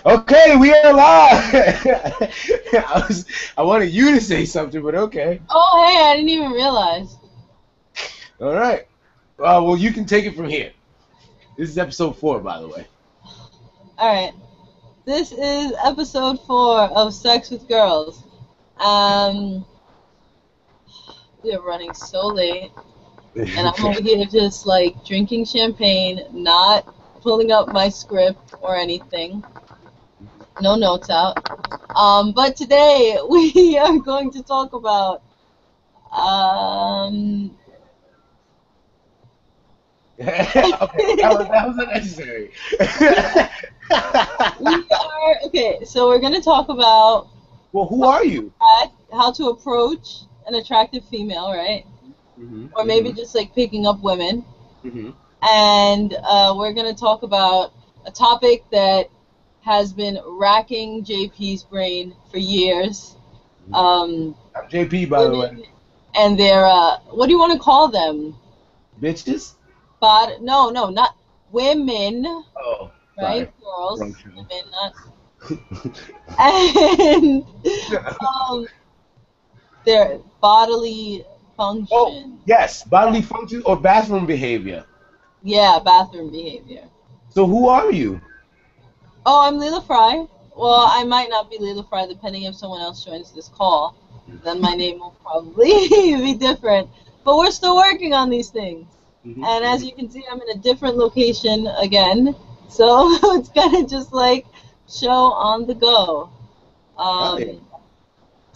Okay, we are live. I wanted you to say something, but okay. Oh, hey, I didn't even realize. All right. Well, you can take it from here. This is episode 4, by the way. All right. This is episode 4 of Sex with Girls. We are running so late, and I'm over here just like drinking champagne, not pulling up my script or anything. No notes out. But today we are going to talk about Okay, that was unnecessary. So we're going to talk about Well, who are you? how to approach an attractive female, right? Or maybe just like picking up women. And we're going to talk about a topic that has been racking JP's brain for years. I'm JP, by the way. And they're, what do you want to call them? Bitches? But no, not women. Oh, right? sorry. Girls, Wrong show. women, not. And their bodily function. Oh, yes, bodily function or bathroom behavior. Yeah, bathroom behavior. So who are you? Oh, I'm Leela Frye. Well, I might not be Leela Frye, depending if someone else joins this call. Then my name will probably be different. But we're still working on these things. And as you can see, I'm in a different location again. So it's kind of just like show on the go.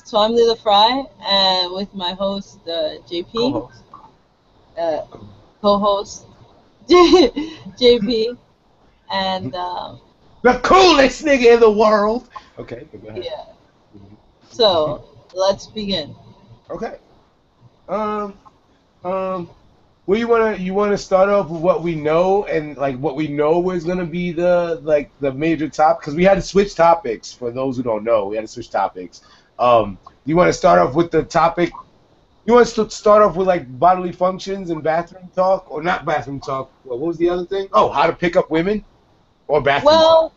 So I'm Leela Frye, and with my host, JP. Co-host, JP. And the coolest nigga in the world. Okay, go ahead. Yeah. So let's begin. Okay. Well, you wanna start off with what we know, and like what we know is gonna be the major top, because we had to switch topics. For those who don't know, we had to switch topics. You want to start off with the topic? You want to start off with like bodily functions and bathroom talk, or not bathroom talk? Well, what was the other thing? Oh, how to pick up women, or bathroom talk?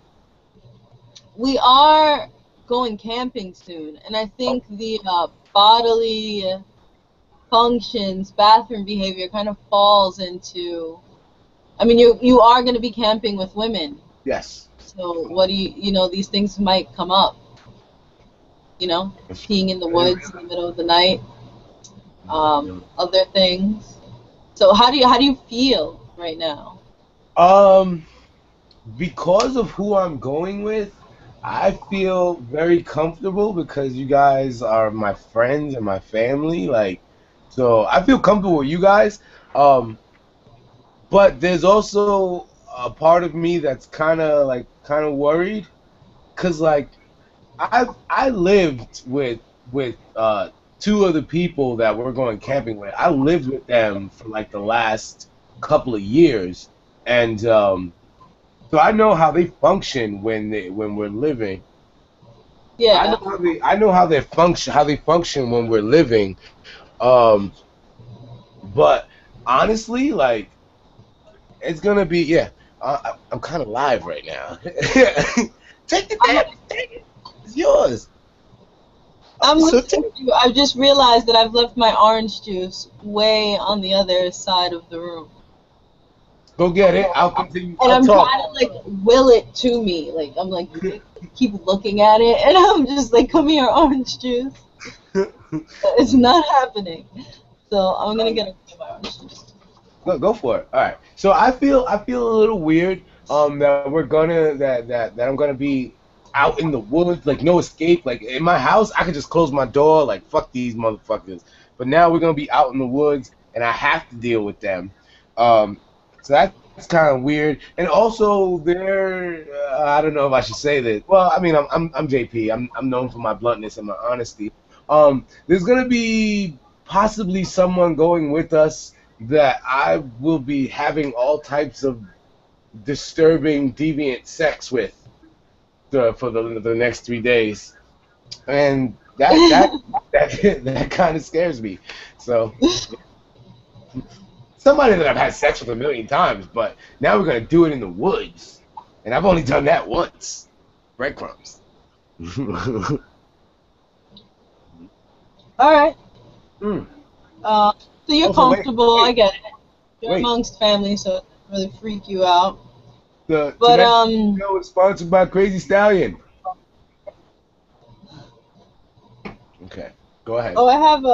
We are going camping soon, and I think the bodily functions, bathroom behavior kind of falls into. I mean, you are going to be camping with women. Yes. So what do you these things might come up. Peeing in the woods in the middle of the night. Other things. So how do you feel right now? Because of who I'm going with, I feel very comfortable because you guys are my friends and my family. So I feel comfortable with you guys. But there's also a part of me that's kind of worried, cause I lived with 2 of the people that we're going camping with. I lived with them for like the last couple of years, and so I know how they function when we're living. Yeah. I know how they function when we're living. But honestly, it's gonna be I'm kind of live right now. Take it, take it. It's yours. I just realized that I've left my orange juice way on the other side of the room. Go get it. I'll continue. And I'm trying to will it to me. I'm keep looking at it, and I'm just like, come here, orange juice. It's not happening. So I'm gonna get my orange juice. Go for it. All right. So I feel a little weird that we're gonna that I'm gonna be out in the woods, no escape. In my house, I could just close my door, fuck these motherfuckers. But now we're gonna be out in the woods, and I have to deal with them. So that's kind of weird. And also, I don't know if I should say this. Well, I mean, I'm JP. I'm known for my bluntness and my honesty. There's gonna be possibly someone going with us that I will be having all types of disturbing, deviant sex with. For the next 3 days, and that kind of scares me. So somebody that I've had sex with 1,000,000 times, but now we're gonna do it in the woods, and I've only done that once. breadcrumbs. All right. Mm. So you're Also, wait, comfortable. I wait, get it. You're wait. amongst family, so it doesn't really freak you out. But Tonight's show is sponsored by Crazy Stallion. Okay, go ahead. oh, I have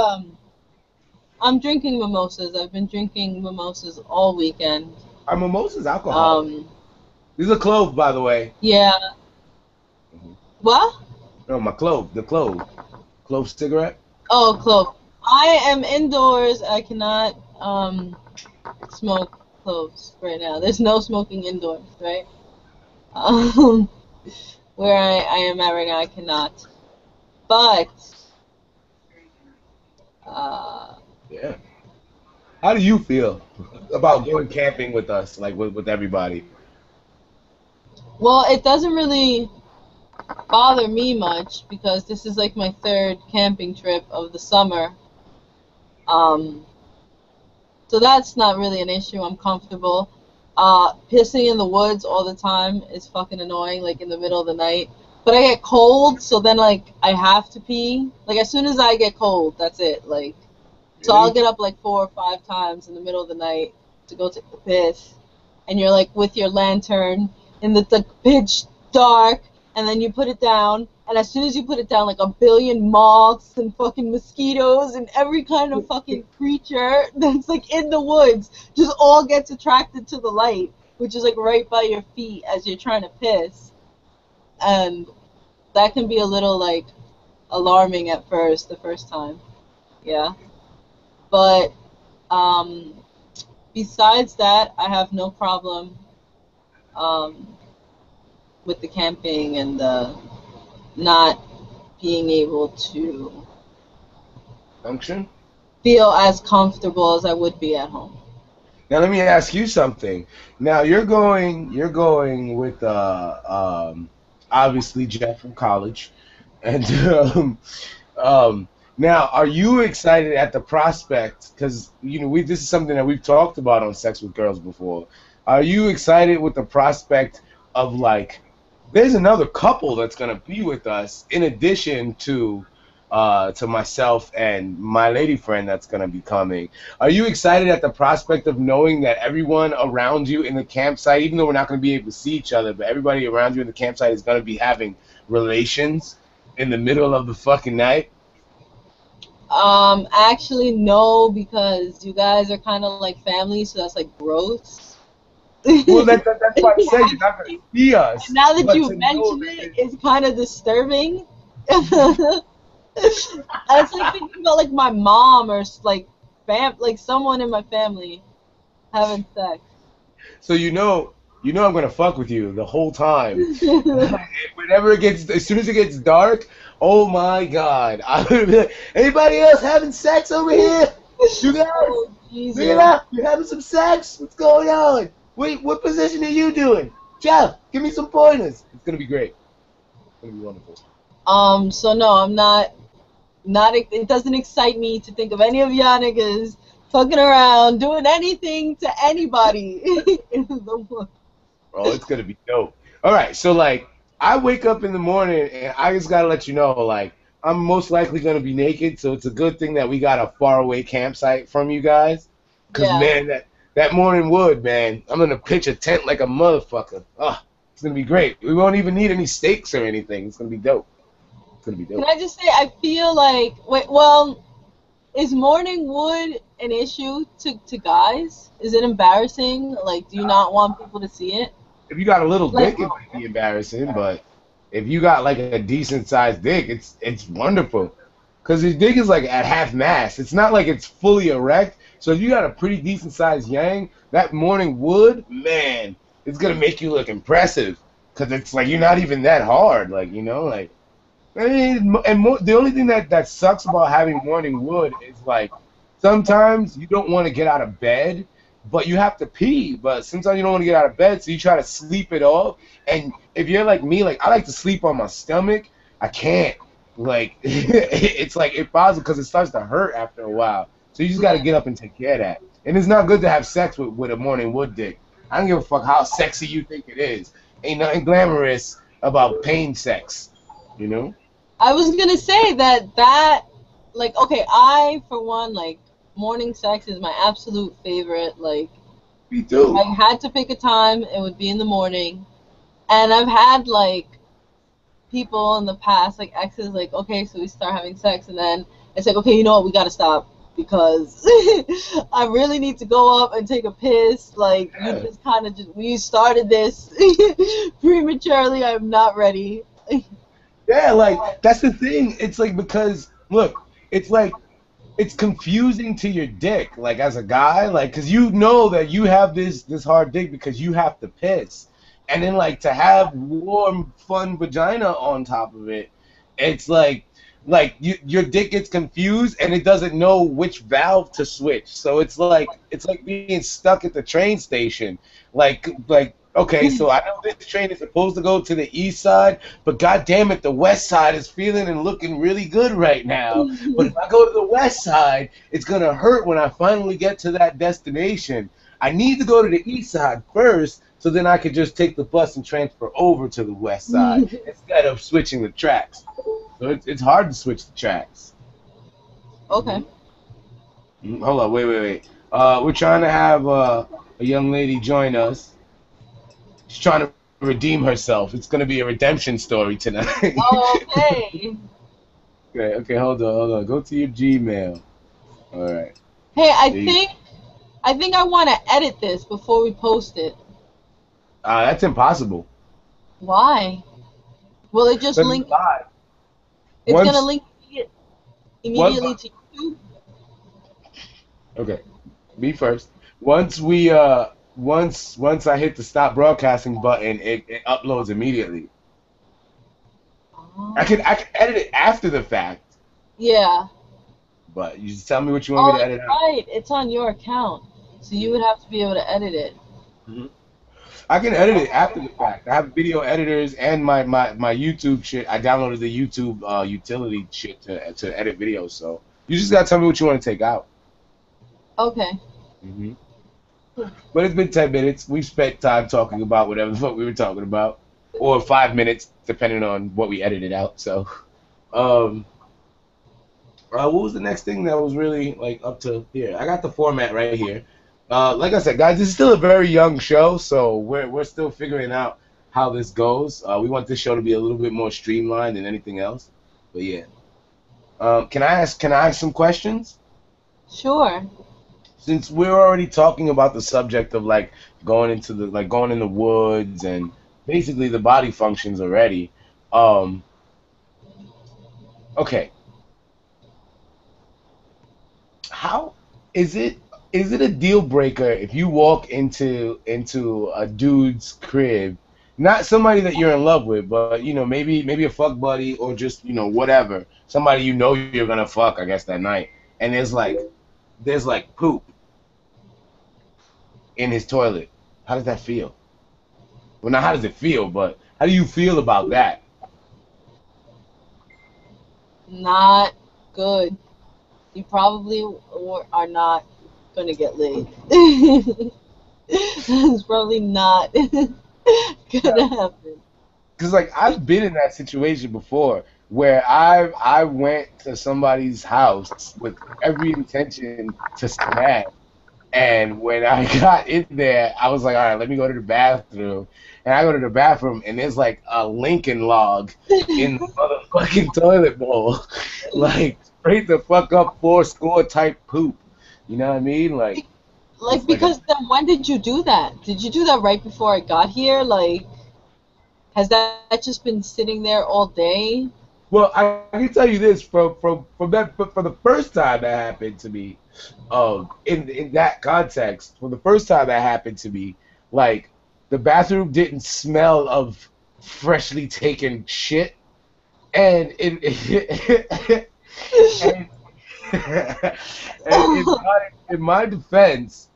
I'm drinking mimosas. I've been drinking mimosas all weekend. Are mimosas alcohol? Um, These are clove, by the way. yeah. Mhm. What? No, my clove, the clove cigarette. Oh, clove. I am indoors. I cannot smoke cloves right now. There's no smoking indoors, right? Um, where I am at right now, I cannot. But uh, Yeah. How do you feel about going camping with us, like with everybody? well, it doesn't really bother me much because this is like my third camping trip of the summer. Um, so that's not really an issue. I'm comfortable. Pissing in the woods all the time is fucking annoying, like in the middle of the night. But I get cold, so then like I have to pee. Like as soon as I get cold, that's it. Like so I'll Really? get up like 4 or 5 times in the middle of the night to go take a piss, and you're like with your lantern in the pitch dark, and then you put it down, and as soon as you put it down, like a billion moths and fucking mosquitoes and every kind of fucking creature that's like in the woods just all gets attracted to the light, which is like right by your feet as you're trying to piss, and that can be a little like alarming at first, the first time, yeah. But um, besides that, I have no problem um, with the camping and the not being able to Function? feel as comfortable as I would be at home. Now let me ask you something. Now you're going with obviously Jeff from college, and um, now are you excited at the prospect? Because we this is something that we've talked about on Sex with Girls before. Are you excited with the prospect of like there's another couple that's gonna be with us in addition to myself and my lady friend that's gonna be coming. Are you excited at the prospect of knowing that everyone around you in the campsite, even though we're not gonna be able to see each other, but everybody around you in the campsite is gonna be having relations in the middle of the fucking night? Actually, no, because you guys are kind of like family, so that's like gross. Well, that's why I said you're not gonna see us, Now that but you to know mention that it, it's kind of disturbing. It's like thinking about like my mom or like like someone in my family having sex. so I'm gonna fuck with you the whole time. Whenever it gets, as soon as it gets dark, oh my god, I'm gonna be like, anybody else having sex over here? You guys, Oh Jesus! Leela, you having some sex? What's going on? Wait, what position are you doing? Jeff, give me some pointers. It's gonna be great. It's gonna be wonderful. So no, I'm not. Not it doesn't excite me to think of any of y'all niggas fucking around, doing anything to anybody in the world. Oh, it's gonna be dope. All right, so like, I wake up in the morning and I just gotta let you know, like, I'm most likely gonna be naked, so it's a good thing that we got a faraway campsite from you guys, cause Yeah. man, that morning wood, man, I'm gonna pitch a tent like a motherfucker. Ah, it's gonna be great. We won't even need any stakes or anything. It's gonna be dope. It's gonna be Can dope. I just say I feel like well, is morning wood an issue to guys? Is it embarrassing? Like, do you not want people to see it? If you got a little Like, dick, it might be embarrassing, but if you got like a decent sized dick, it's wonderful. Cause his dick is like at half mast. It's not like it's fully erect. So if you got a pretty decent sized yang, that morning wood, man, it's gonna make you look impressive. Cause it's like you're not even that hard, like like. I mean, and the only thing that sucks about having morning wood is like sometimes you don't want to get out of bed, but you have to pee. But sometimes you don't want to get out of bed, so you try to sleep it off. And if you're like me, like I like to sleep on my stomach, I can't. Like it's like it bothers because it starts to hurt after a while. So you just got to get up and take care of that. And it's not good to have sex with a morning wood dick. I don't give a fuck how sexy you think it is. Ain't nothing glamorous about pain sex, you know? I was gonna say that like okay, I for one like morning sex is my absolute favorite. Like Me if too. I had to pick a time, it would be in the morning. And I've had like people in the past, like exes, like okay, so we start having sex, and then it's like okay, you know what, we gotta stop because I really need to go up and take a piss. Like you Yeah. just kind of just we started this prematurely. I'm not ready. Yeah, like that's the thing. It's like because look, it's like it's confusing to your dick, like as a guy, like because you know that you have this hard dick because you have to piss, and then like to have warm, fun vagina on top of it, it's like your dick gets confused and it doesn't know which valve to switch. So it's like being stuck at the train station, like. Okay, so I know this train is supposed to go to the east side, but god damn it, the west side is feeling and looking really good right now. But if I go to the west side, it's gonna hurt when I finally get to that destination. I need to go to the east side first, so then I could just take the bus and transfer over to the west side instead of switching the tracks. So it's hard to switch the tracks. Okay. Hold on, wait. We're trying to have a young lady join us. She's trying to redeem herself. It's gonna be a redemption story tonight. Okay. Okay, hold on. Go to your Gmail. All right. Hey, There you I think I want to edit this before we post it. That's impossible. Why? Will it just But it's link? live. It's gonna Once, link once, immediately to YouTube. okay. Me first. Once we once I hit the stop broadcasting button, it uploads immediately. Oh. I can edit it after the fact, Yeah. but you just tell me what you want me Oh, to that's edit out. right. It's on your account, so you would have to be able to edit it. Mhm. I can edit it after the fact. I have video editors and my YouTube shit. I downloaded the YouTube utility shit to edit videos. So you just gotta tell me what you want to take out. Okay. hmm But it's been 10 minutes. We've spent time talking about whatever the fuck we were talking about, or 5 minutes, depending on what we edited out. So, um, what was the next thing that was really like up to here? I got the format right here. Like I said, guys, this is still a very young show, so we're still figuring out how this goes. We want this show to be a little bit more streamlined than anything else. But yeah, can I ask some questions? Sure. Since we're already talking about the subject of like going in the woods and basically the body functions already. Um, okay, how is it a deal breaker if you walk into a dude's crib, not somebody that you're in love with, but maybe a fuck buddy or just whatever, somebody you're gonna fuck, I guess, that night, and there's like poop in his toilet. How does that feel? Well, not how does it feel, but how do you feel about that? Not good. You probably are not gonna get laid. It's probably not gonna happen. Because like I've been in that situation before where I went to somebody's house with every intention to smash. And when I got in there, I was like, all right, let me go to the bathroom. And I go to the bathroom, and there's like a Lincoln log in the motherfucking toilet bowl. Like, straight the fuck up, four score type poop. You know what I mean? Like, Like, it's like a. because then when did you do that? Did you do that right before I got here? Like, has that just been sitting there all day? Well, I can tell you this from that, but for the first time that happened to me, in that context, for the first time that happened to me, like the bathroom didn't smell of freshly taken shit, and and, and in my defense,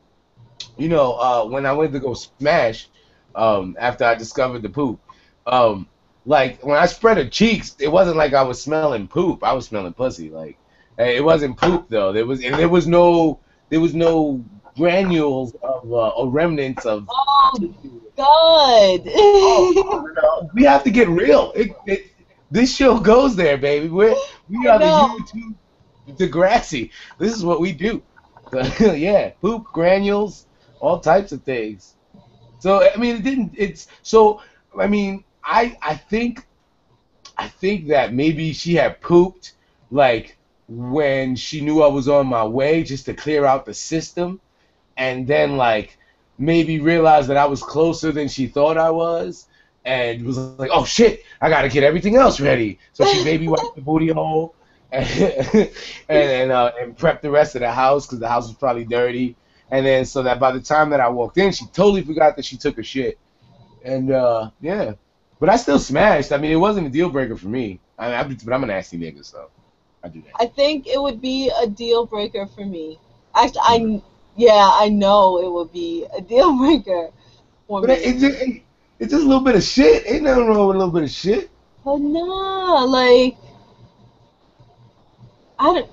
when I went to go smash, after I discovered the poop, um, like when I spread her cheeks, it wasn't like I was smelling poop. I was smelling pussy. Like it wasn't poop though. There was no granules or remnants of. Oh God. Oh, no. We have to get real. This show goes there, baby. We I are the know. YouTube Degrassi. This is what we do. So, yeah, poop, granules, all types of things. So I mean, it didn't. It's so. I mean, I think that maybe she had pooped like when she knew I was on my way, just to clear out the system, and then like maybe realized that I was closer than she thought I was, and was like, "Oh shit, I gotta get everything else ready." So she baby wiped the booty hole and and prepped the rest of the house because the house was probably dirty. And then so that by the time that I walked in, she totally forgot that she took a shit. And yeah, but I still smashed. I mean, it wasn't a deal breaker for me. But I'm a nasty nigga, so I do that. I think it would be a deal breaker for me. Actually, yeah, I know it would be a deal breaker for But me. it's just a little bit of shit. Ain't nothing wrong with a little bit of shit. But nah, like I don't.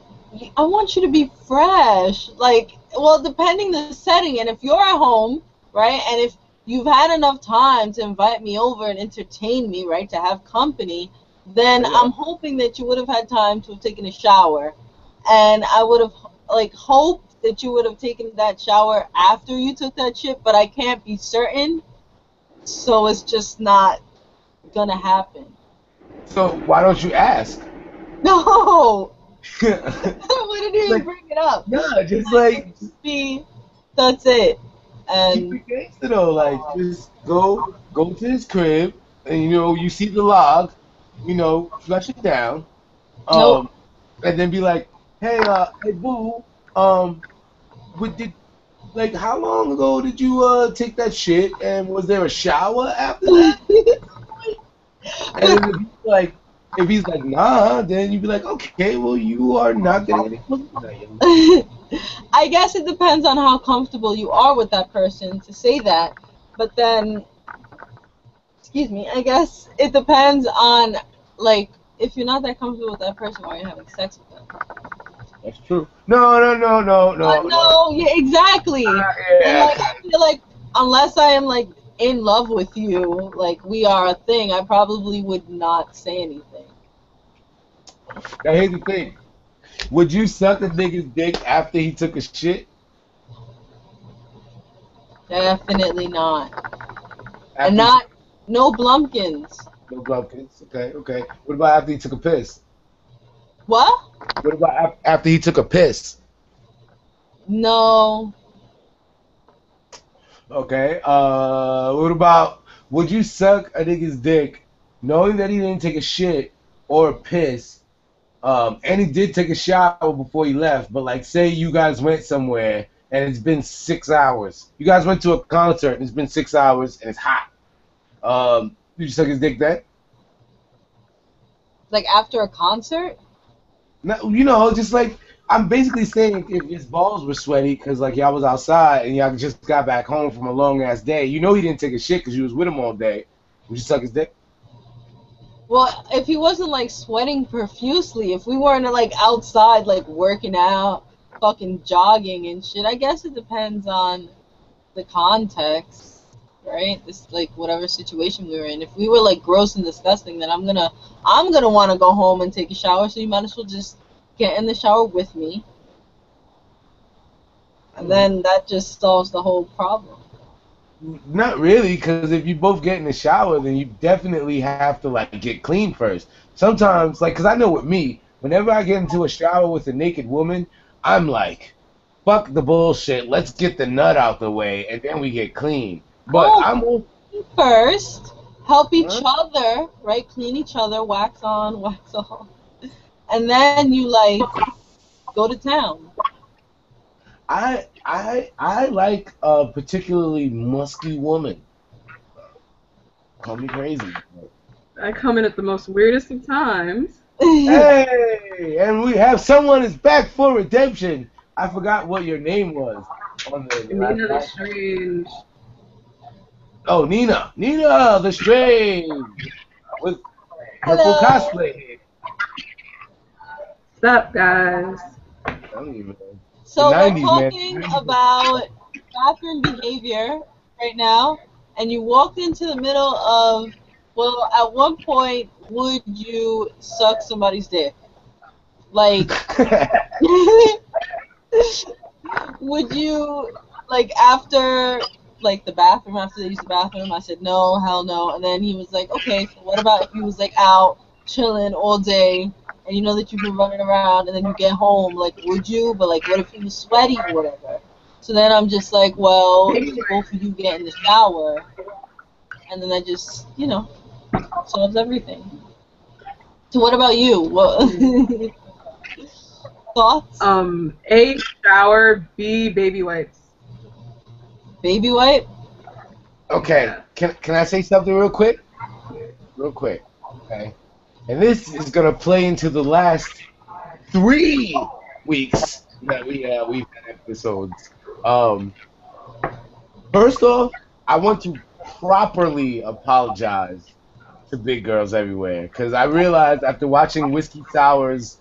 I want you to be fresh. Like, well, depending the setting, and if you're at home, right, and if you've had enough time to invite me over and entertain me, right, to have company, then Yeah. I'm hoping that you would have had time to have taken a shower, and I would have like hoped that you would have taken that shower after you took that shit, but I can't be certain, so it's just not gonna happen. So why don't you ask? No. Like, Why did you even bring it up? nah, just Like, like be, that's it. keep And it gangster though. Like just go to his crib, and you see the log, flush it down, nope. um, and then be like, hey boo, what did like how long ago did you take that shit, and was there a shower after that? And then if he's like nah, then you'd be like, okay, well you are not getting any pussy tonight, young lady. I guess it depends on how comfortable you are with that person to say that. But then, excuse me, I guess it depends on, like, if you're not that comfortable with that person, why are you having sex with them? That's true. No, no, no, no, But no, no. no, yeah, exactly. And, Yeah, like, I feel like unless I am, like, in love with you, like, we are a thing, I probably would not say anything. now here's the thing. Would you suck a nigga's dick after he took a shit? Definitely not. And After he took not, no Blumpkins. no Blumpkins? Okay, okay. What about after he took a piss? What? What about after he took a piss? No. Okay. What about would you suck a nigga's dick knowing that he didn't take a shit or a piss? And he did take a shower before he left, but like say you guys went somewhere and it's been 6 hours. You guys went to a concert and it's been 6 hours and it's hot. Did you suck his dick then? Like after a concert? No, just like I'm basically saying if his balls were sweaty because like y'all was outside and y'all just got back home from a long ass day. You know he didn't take a shit because you was with him all day. Would you suck his dick? Well, if he wasn't like sweating profusely, if we weren't like outside like working out, fucking jogging and shit, I guess it depends on the context, right? This like whatever situation we were in. If we were like gross and disgusting, then I'm gonna want to go home and take a shower. So you might as well just get in the shower with me, and then that just solves the whole problem. Not really, because if you both get in the shower, then you definitely have to like get clean first. Sometimes, like, because I know with me, whenever I get into a shower with a naked woman, I'm like, fuck the bullshit. Let's get the nut out the way, and then we get clean. But Oh, I'm all, first, help each huh? other, right? Clean each other, wax on, wax off, and then you like go to town. I like a particularly musky woman. Call me crazy. I come in at the most weirdest of times. Hey, and we have someone is back for redemption. I forgot what your name was on the last Nina the night. Strange. Oh, Nina the Strange with purple Hello. cosplay. What's up, guys? I don't even know. The So we're 90s, man. talking about bathroom behavior right now, and you walked into the middle of, well, at one point, would you suck somebody's dick? Like, would you, like, after, like, the bathroom, after they used the bathroom, I said, no, hell no. And then he was like, okay, so what about if he was, like, out chilling all day, and you know that you've been running around, and then you get home, like, would you? But, like, what if he was sweaty or whatever? So then I'm just like, well, both of you get in the shower, and then that just, you know, solves everything. So what about you? What thoughts? A, shower. B, baby wipes. Baby wipe? Okay, can I say something real quick? Real quick, okay. And this is gonna play into the last 3 weeks that we've had episodes. First off, I want to properly apologize to big girls everywhere because I realized after watching Whiskey Sours,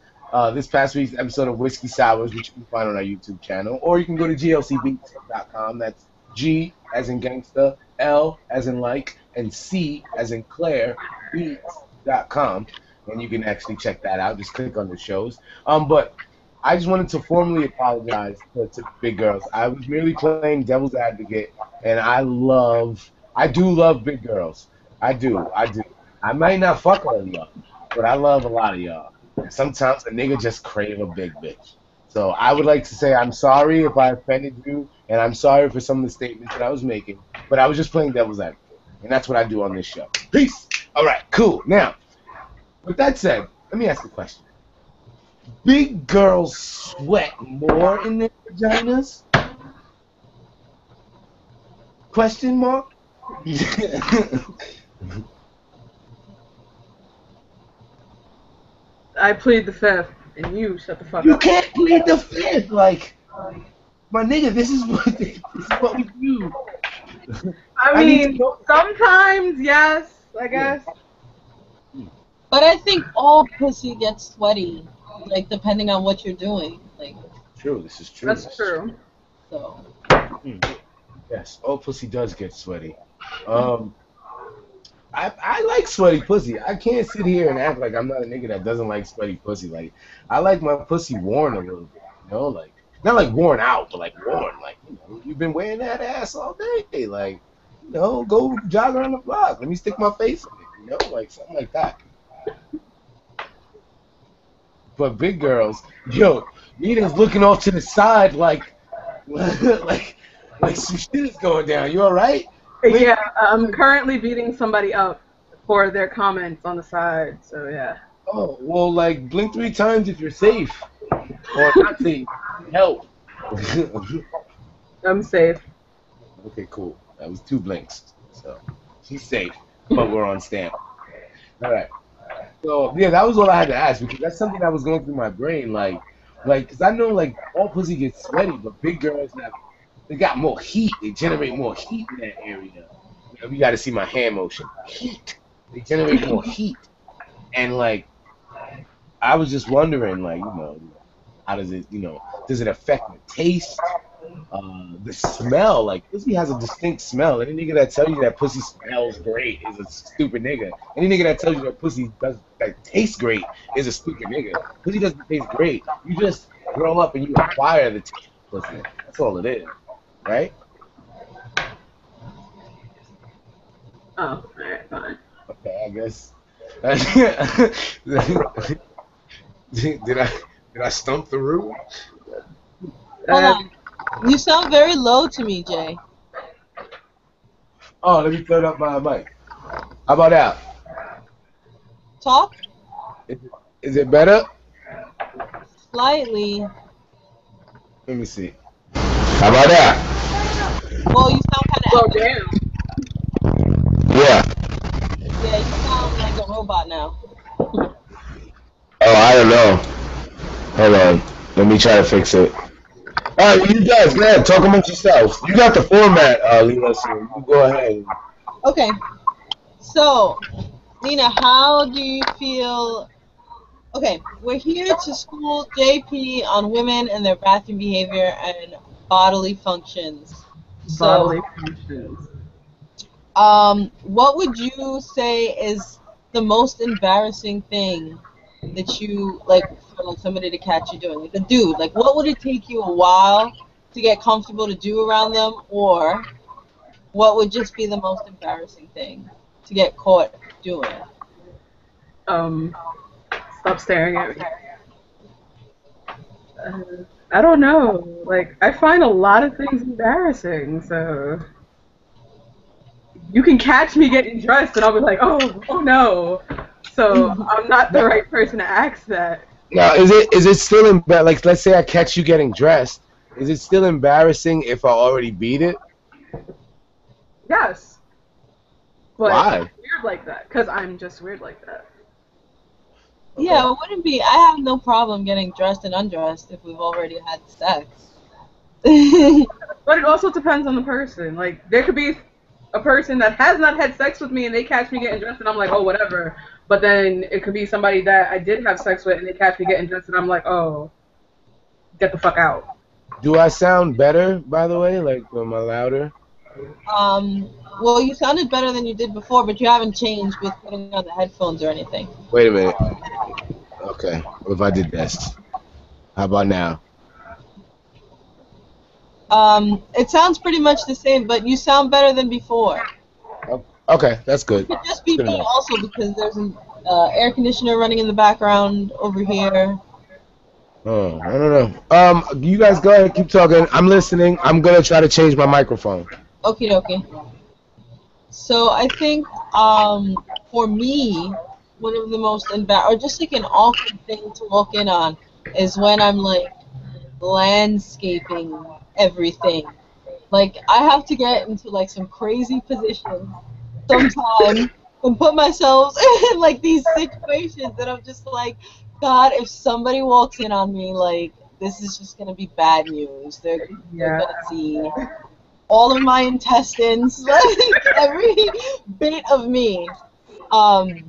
this past week's episode of Whiskey Sours, which you can find on our YouTube channel, or you can go to glcbeats.com. That's G as in gangsta, L as in like, and C as in Claire, beats.com, and you can actually check that out. Just click on the shows. But I just wanted to formally apologize to big girls. I was merely playing devil's advocate, and I do love big girls. I do. I might not fuck all of y'all, but I love a lot of y'all. And sometimes a nigga just crave a big bitch. So I would like to say I'm sorry if I offended you, and I'm sorry for some of the statements that I was making, but I was just playing devil's advocate, and that's what I do on this show. Peace. All right, cool. Now, with that said, let me ask a question. Big girls sweat more in their vaginas? Question mark? I plead the fifth, and you shut the fuck You up. can't plead the fifth. Like, my nigga, this is what we do. I mean, sometimes, yes, I guess. But I think all pussy gets sweaty, like, depending on what you're doing. Like, True, this is true. That's true. so. Yes, all pussy does get sweaty. I like sweaty pussy. I can't sit here and act like I'm not a nigga that doesn't like sweaty pussy. Like, I like my pussy worn a little bit, you know? Like, not like worn out, but like worn. Like, you know, you've been wearing that ass all day. Like, you know, go jog around the block. Let me stick my face in it, you know? Like, something like that. But big girls, yo, Nina's looking off to the side like some shit is going down. You all right? Yeah, I'm currently beating somebody up for their comments on the side, so yeah. Oh, well, like, blink 3 times if you're safe. Or not safe. Help. I'm safe. Okay, cool. That was 2 blinks. So, she's safe, but we're on standby. All right. So, yeah, that was all I had to ask because that's something that was going through my brain. Like, because I know, like, all pussy gets sweaty, but big girls they got more heat. They generate more heat in that area. You know, you got to see my hand motion. Heat. They generate more heat. And, like, I was just wondering, like, you know, how does it, you know, does it affect the taste? The smell, like, pussy has a distinct smell. Any nigga that tells you that pussy smells great is a stupid nigga. Any nigga that tells you that pussy that tastes great is a stupid nigga. Pussy doesn't taste great. You just grow up and you acquire the taste of pussy. That's all it is, right? Oh, alright, fine. Okay, I guess. Did I stump the room? Hold on. You sound very low to me, Jay. Oh, let me turn up my mic. How about that? Talk? Is it better? Slightly. Let me see. How about that? Well, you sound kind Oh, of damn. Yeah. Yeah, you sound like a robot now. Oh, I don't know. Hold on. Let me try to fix it. All right, you guys, go ahead. Talk amongst yourselves. You got the format, Leela, so you go ahead. Okay. So, Nina, how do you feel? Okay, we're here to school JP on women and their bathroom behavior and bodily functions. Bodily So, functions. what would you say is the most embarrassing thing that you like for like somebody to catch you doing? Like a dude, like what would it take you a while to get comfortable to do around them, or what would just be the most embarrassing thing to get caught doing? Um, Stop staring at me. Uh, I don't know. Like, I find a lot of things embarrassing, so you can catch me getting dressed, and I'll be like, oh no. So I'm not the Now, right person to ask that. now, is it still like let's say I catch you getting dressed? Is it still embarrassing if I already beat it? Yes, but I'm Why? weird like that because I'm just weird like that. Okay. Yeah, it wouldn't be. I have no problem getting dressed and undressed if we've already had sex. But it also depends on the person. Like, there could be a person that has not had sex with me and they catch me getting dressed and I'm like, oh, whatever. But then it could be somebody that I did have sex with and they catch me getting dressed and I'm like, oh, get the fuck out. Do I sound better, by the way? Like, am I louder? Well, you sounded better than you did before, but you haven't changed with putting on the headphones or anything. Wait a minute. Okay. What if I did this? How about now? It sounds pretty much the same, but you sound better than before. Okay, that's good. Could just be Good me enough. also because there's an air conditioner running in the background over here. Oh, I don't know. You guys go ahead, keep talking. I'm listening. I'm gonna try to change my microphone. Okie dokie. So I think for me, one of the most or just like an awkward thing to walk in on is when I'm like landscaping everything. Like I have to get into like some crazy positions sometimes and put myself in like these situations that I'm just like, God, if somebody walks in on me, like this is just gonna be bad news. They're Yeah. gonna see all of my intestines, like every bit of me. Um,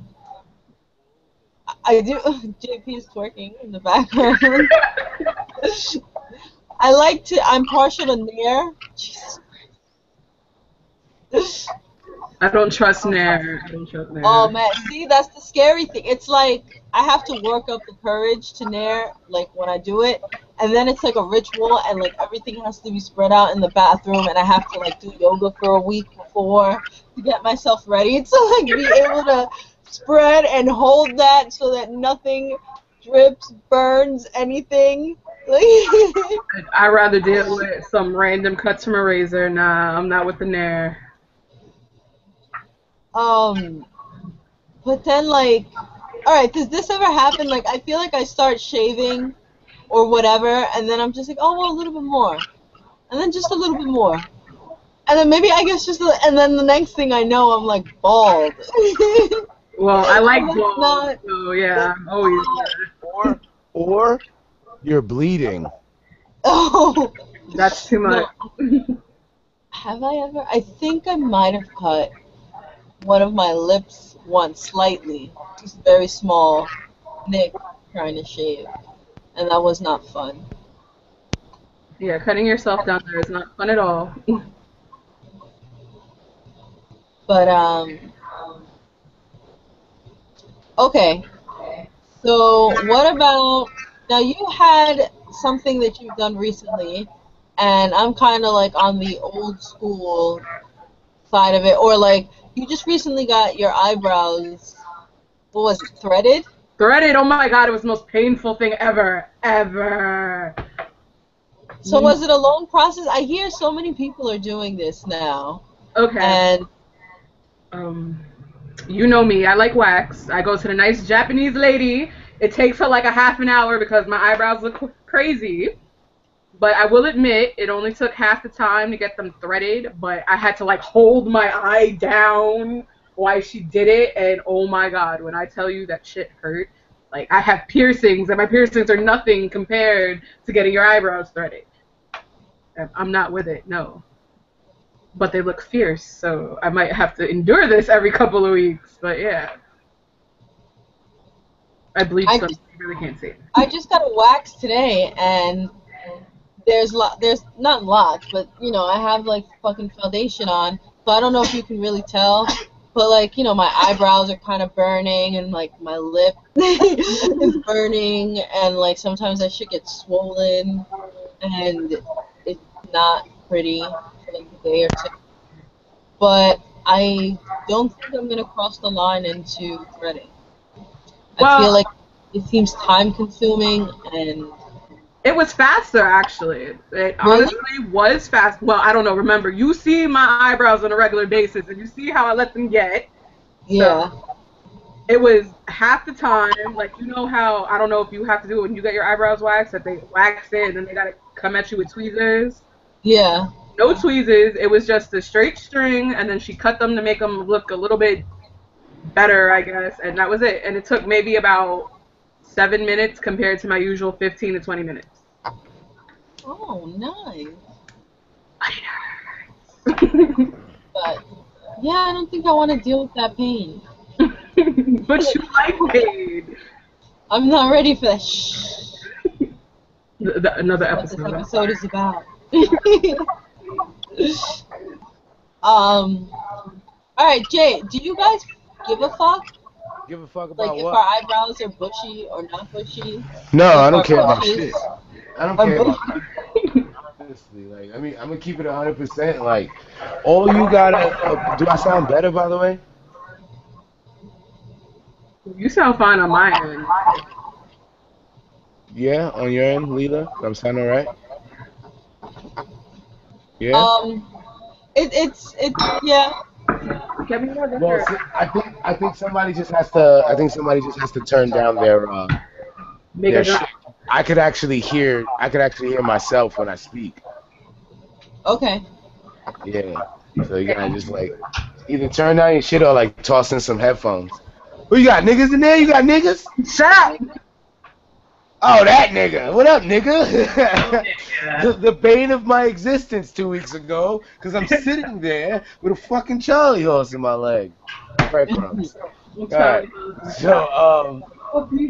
I do. JP is twerking in the background. I like to. I'm partial to Nair. Jesus. I don't trust Nair. I don't trust Oh Nair. man, see, that's the scary thing. It's like I have to work up the courage to Nair, like when I do it, and then it's like a ritual, and like everything has to be spread out in the bathroom, and I have to like do yoga for a week before to get myself ready to like be able to spread and hold that so that nothing drips, burns, anything. Like, I'd rather deal with some random cuts from a razor. Nah, I'm not with the Nair. um, but then like, all right, does this ever happen? Like, I feel like I start shaving or whatever, and then I'm just like, oh well, a little bit more, and then just a little bit more, and then maybe I guess and then the next thing I know, I'm like bald. Well, I like And that's balls, not. so yeah, That's I'm always not. Or you're bleeding. Oh that's too much. no. Have I ever? I think I might have cut one of my lips once slightly, just very small nick trying to shave, and that was not fun. Yeah, cutting yourself down there is not fun at all. But okay. So what about now? You had something that you've done recently, and I'm kind of like on the old school side of it, or like you just recently got your eyebrows. What was it? Threaded? Threaded, oh my god, it was the most painful thing ever. Ever. So was it a long process? I hear so many people are doing this now, Okay. and Um, you know me, I like wax. I go to the nice Japanese lady. It takes her like a half an hour because my eyebrows look crazy. But I will admit, it only took half the time to get them threaded, but I had to like hold my eye down while she did it, and oh my god, when I tell you that shit hurt, like I have piercings, and my piercings are nothing compared to getting your eyebrows threaded. I'm not with it, no. But they look fierce, so I might have to endure this every couple of weeks, but yeah. I bleached I them, just you really can't see it. I just got a wax today, and there's not lots, but you know, I have like fucking foundation on, so I don't know if you can really tell, but like, you know, my eyebrows are kind of burning, and like my lip is burning, and like sometimes that shit gets swollen, and it's not pretty for like a day or two. But I don't think I'm gonna cross the line into threading. I feel Well, like it seems time consuming and it was faster, actually. It really, honestly was fast. Well, I don't know. Remember, you see my eyebrows on a regular basis, and you see how I let them get. yeah, So it was half the time. Like, you know how, I don't know if you have to do it when you get your eyebrows waxed, that they wax it, and then they got to come at you with tweezers. yeah. No tweezers. It was just a straight string, and then she cut them to make them look a little bit better, I guess, and that was it. And it took maybe about 7 minutes compared to my usual 15 to 20 minutes. Oh, nice. I But yeah, I don't think I want to deal with that pain. know. But you like pain. I'm not ready for that. Shh. Another What this episode. episode is about. All right, Jay. Do you guys give a fuck? Give a fuck Like about if what? our eyebrows are bushy or not bushy? No, If I don't our care about bushes shit. I don't are care about bushy? that. Honestly, like, I mean, I'm gonna keep it 100%. Like, all you gotta. Do I sound better, by the way? You sound fine on my end. Yeah, on your end, Leela. I'm sounding alright. Yeah. Um, it's yeah. Get me more Well, liquor. see, I think somebody just has to. I think somebody just has to turn down Make their a shit. drop. I could actually hear. I could actually hear myself when I speak. Okay. Yeah. So you gotta just like either turn down your shit or like toss in some headphones. Who you got, niggas in there? You got niggas? Shut up! Oh, that nigga. What up, nigga? Yeah. the bane of my existence 2 weeks ago, because I'm sitting there with a fucking Charlie horse in my leg. Breadcrumbs. All right. So, all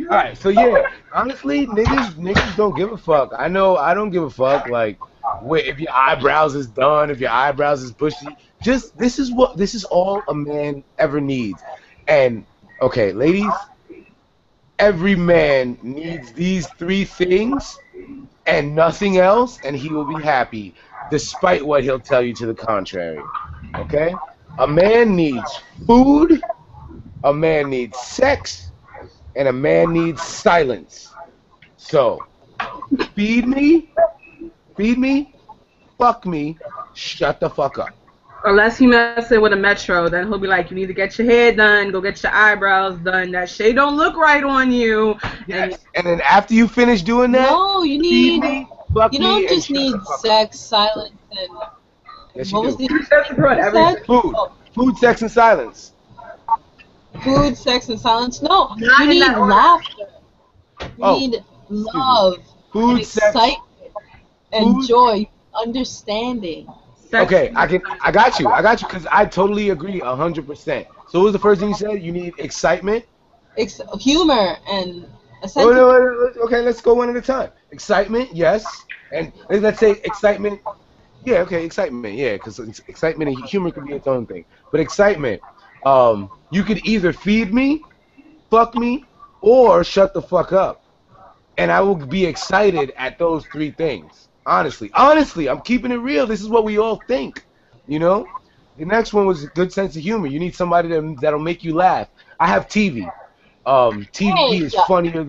right. So yeah, honestly, niggas don't give a fuck. I know I don't give a fuck. Like, if your eyebrows is done, if your eyebrows is bushy, just this is all a man ever needs. And okay, ladies, every man needs these three things and nothing else, and he will be happy, despite what he'll tell you to the contrary. Okay? A man needs food, a man needs sex, and a man needs silence. So, feed me, fuck me, shut the fuck up. Unless he messing with a metro, then he'll be like, you need to get your hair done, go get your eyebrows done. That shade don't look right on you. Yes. And then after you finish doing that, No, you feed need. me, fuck You me, don't and just shut need the fuck up. sex, silence, and Yes, what you was do. the That's what you everything. said? Food. Oh, Food, sex, and silence. food, sex, and silence. No, Not you in need that order. laughter. You Oh, need excuse me. love and Food, sex, excitement and food. joy, understanding. Sex. Okay, I got you, because I totally agree 100%. So what was the first thing you said? You need excitement. Humor and a Oh, sense of no, okay, let's go one at a time. Excitement, yes, and let's say excitement. Yeah, okay, excitement, yeah, because excitement and humor could be its own thing. But excitement, you could either feed me, fuck me, or shut the fuck up. And I will be excited at those three things. Honestly, I'm keeping it real. This is what we all think, you know. The next one was a good sense of humor. You need somebody that'll make you laugh. I have TV. hey, TV is funnier.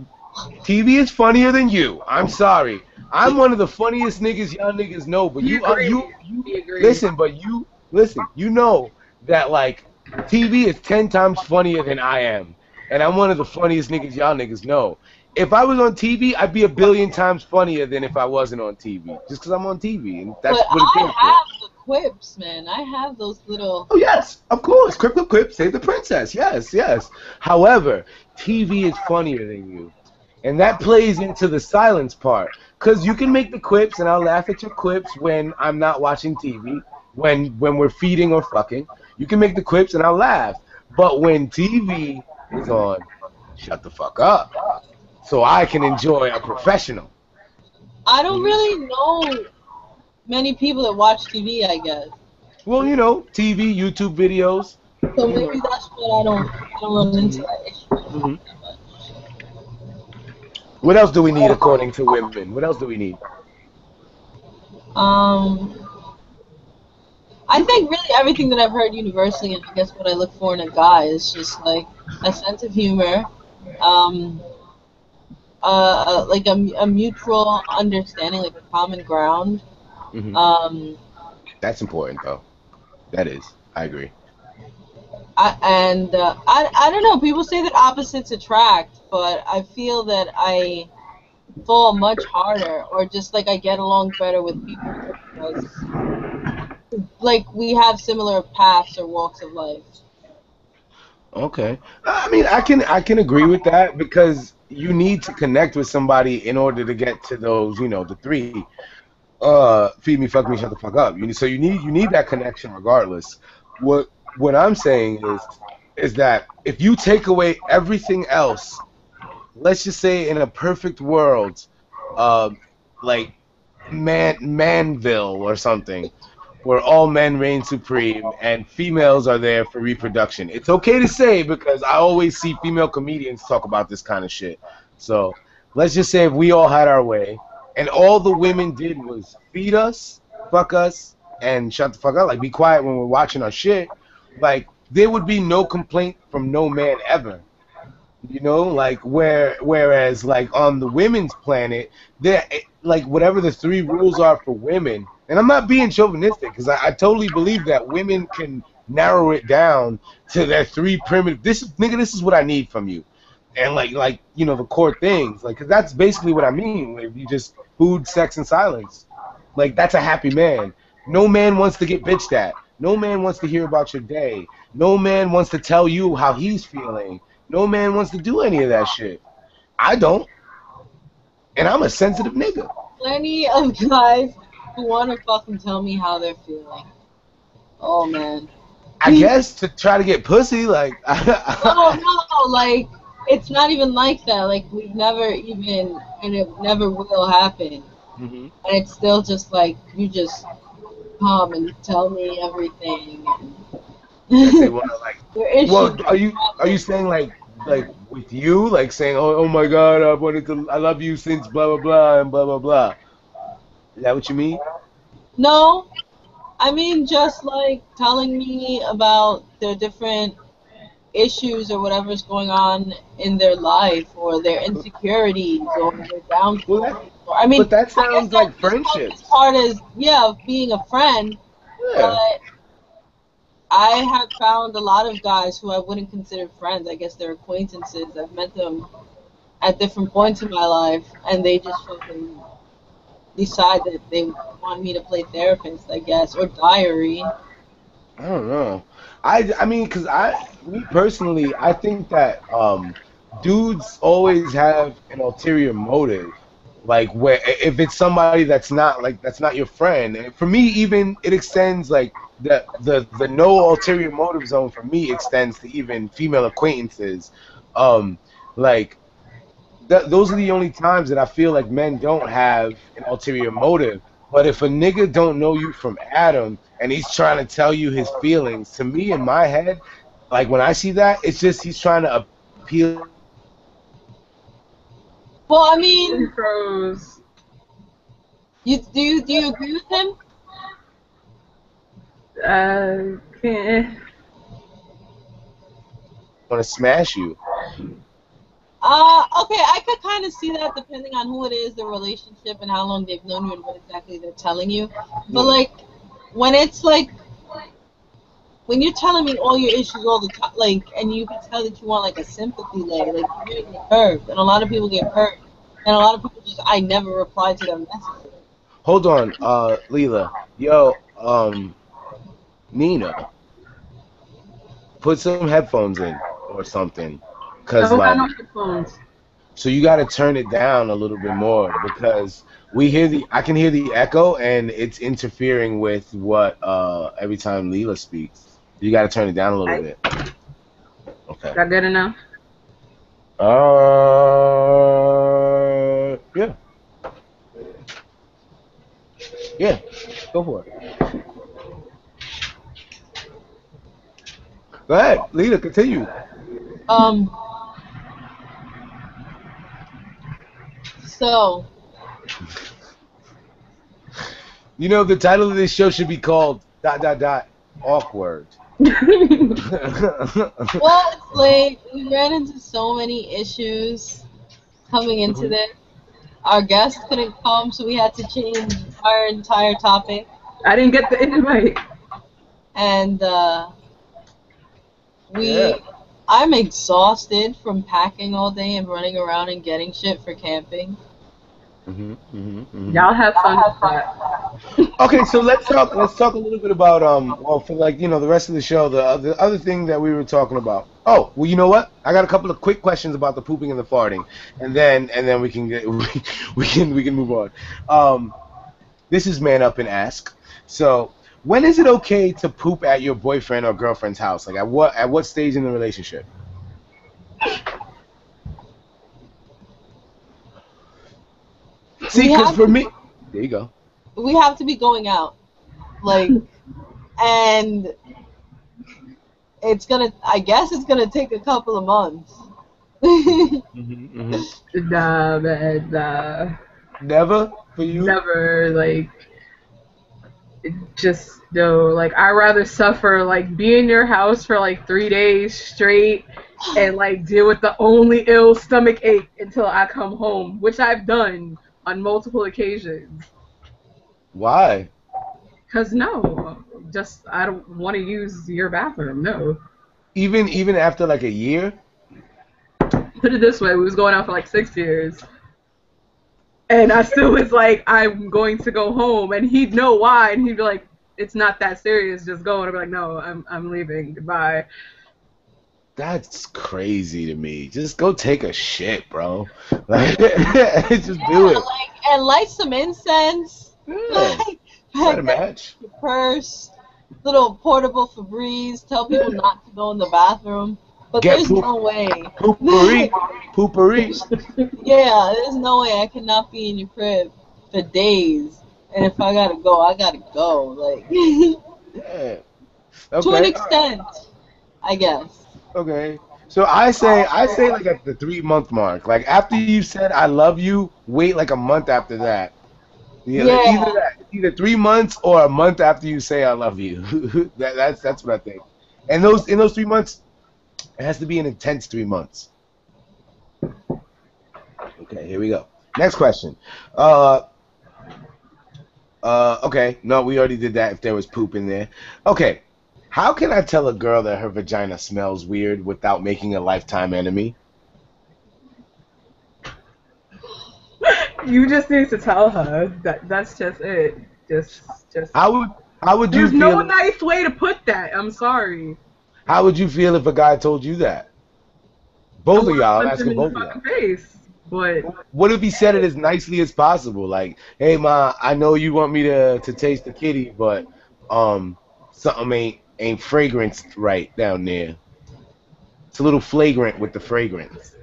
TV is funnier than you. I'm sorry. I'm one of the funniest niggas y'all niggas know. But We you, agree. you We agree. listen. But you listen. You know that like TV is 10 times funnier than I am, and I'm one of the funniest niggas y'all niggas know. If I was on TV, I'd be a billion times funnier than if I wasn't on TV. Just because I'm on TV, and that's but what it's I there for. have the quips, man. I have those little. Oh yes, of course. Quip, save the princess. Yes. However, TV is funnier than you, and that plays into the silence part. Cause you can make the quips, and I'll laugh at your quips when I'm not watching TV. When we're feeding or fucking, you can make the quips, and I'll laugh. But when TV is on, shut the fuck up, so I can enjoy a professional. I don't really know many people that watch TV, I guess. Well, you know, TV, YouTube videos. So You maybe know. that's what I don't run into Hmm. that issue. Hmm. What else do we need according to women? What else do we need? Um, I think really everything that I've heard universally, and I guess what I look for in a guy is just like a sense of humor, um, like a mutual understanding, like a common ground. Hmm. Um, That's important, though. That is. I agree. I don't know. People say that opposites attract, but I feel that I fall much harder, or just like I get along better with people because like we have similar paths or walks of life. Okay. I mean, I can agree with that because you need to connect with somebody in order to get to those, you know, the three. Feed me, fuck me, shut the fuck up. So you need that connection regardless. What I'm saying is that if you take away everything else, let's just say in a perfect world, uh, like Manville or something, where all men reign supreme and females are there for reproduction. It's okay to say because I always see female comedians talk about this kind of shit. So let's just say if we all had our way and all the women did was feed us, fuck us, and shut the fuck up, like be quiet when we're watching our shit, like there would be no complaint from no man ever. You know, like whereas like on the women's planet, there like whatever the three rules are for women, and I'm not being chauvinistic because I totally believe that women can narrow it down to their three primitive. This is nigga, this is what I need from you, and like you know the core things, like 'cause that's basically what I mean. If you just food, sex, and silence, like that's a happy man. No man wants to get bitched at. No man wants to hear about your day. No man wants to tell you how he's feeling. No man wants to do any of that shit. I don't, and I'm a sensitive nigga. Plenty of guys who want to fucking tell me how they're feeling. Oh man. I guess to try to get pussy, like, No, no, like it's not even like that. Like we've never even, and it never will happen. hmm And it's still just like you just come and tell me everything. that they And want to like. your issues, Well, your are you problems. saying like with you, like saying, oh my God, I love you since blah blah blah and blah blah blah. Is that what you mean? No, I mean just like telling me about the different issues or whatever's going on in their life or their insecurities or their Well, downfalls. that Or, I mean, but that I guess sounds that like just counts as friendships. part as, yeah, of being a friend, Yeah. but I have found a lot of guys who I wouldn't consider friends. I guess they're acquaintances. I've met them at different points in my life, and they just fucking decide that they want me to play therapist, I guess, or diary. I don't know. I mean, cause me personally, I think that dudes always have an ulterior motive. Like where if it's somebody that's not your friend. And for me, even it extends like the no ulterior motive zone for me extends to even female acquaintances. Um, like those are the only times that I feel like men don't have an ulterior motive. But if a nigga don't know you from Adam and he's trying to tell you his feelings, to me in my head, like when I see that, it's just he's trying to appeal. Well, I mean, Intros. do you agree with him? Can't. Want to smash you. Okay, I could kind of see that depending on who it is, the relationship, and how long they've known you and what exactly they're telling you. But Yeah. like, when it's like, when you're telling me all your issues all the time, like, and you can tell that you want like a sympathy lay, like you're gonna get hurt, and a lot of people get hurt, and a lot of people just, I never reply to their messages. Hold on, Leela. Yo, Nina, put some headphones in or something. I Cause don't got like no headphones. so you gotta turn it down a little bit more because I can hear the echo and it's interfering with what every time Leela speaks. You gotta turn it down a little I bit. Okay. got good enough. Yeah. Yeah, go for it. Go ahead, Leela, continue. Um. So You know, the title of this show should be called dot dot dot awkward. well, it's late. We ran into so many issues coming into Mhm. this. Our guest couldn't come, so we had to change our entire topic. I didn't get the invite. And Yeah. I'm exhausted from packing all day and running around and getting shit for camping. Y'all have fun with that. Okay, so let's talk a little bit about well, for like, you know, the rest of the show, the other thing that we were talking about. Oh, well, you know what? I got a couple of quick questions about the pooping and the farting, and then we can get we can move on. This is Man Up and Ask. So, when is it okay to poop at your boyfriend or girlfriend's house? Like at what stage in the relationship? See, We because have for me, there you go. we have to be going out, like, and I guess it's gonna take a couple of months. Nah, man, nah. Never for you. Never, like, just, no. Like, I'd rather suffer, like, be in your house for, like, 3 days straight and, like, deal with the only ill stomach ache until I come home, which I've done on multiple occasions. Why? Because, no, just, I don't want to use your bathroom, no. Even after like a year? Put it this way, we was going out for, like, 6 years. And I still was like, I'm going to go home, and he'd know why, and he'd be like, it's not that serious, just go. And I'd be like, no, I'm leaving, goodbye. That's crazy to me. Just go take a shit, bro. Like, just do it. Like, and light some incense. Yeah, Like, try pack to that match. in your purse, little portable Febreze. Tell people not to go in the bathroom. But Get there's no way. poopery, poopery. Yeah, there's no way I cannot be in your crib for days. And if I gotta go, I gotta go. Like, Yeah. to an Okay. extent, I guess. Okay. So I say like at the 3 month mark. Like after you said I love you, wait like a month after that. Yeah, like Yeah. either 3 months or a month after you say I love you. That's what I think. And in those 3 months, it has to be an intense 3 months. Okay, here we go. Next question. Okay. No, we already did that if there was poop in there. Okay. How can I tell a girl that her vagina smells weird without making a lifetime enemy? You just need to tell her that's just it. Just. How would you There's no feel? nice way to put that. I'm sorry. How would you feel if a guy told you that? I Both of want to y'all, I'm punch him asking in the both of y'all. fucking face. But What if he said it as nicely as possible? Like, hey ma, I know you want me to taste the kitty, but something ain't fragrance right down there. It's a little flagrant with the fragrance.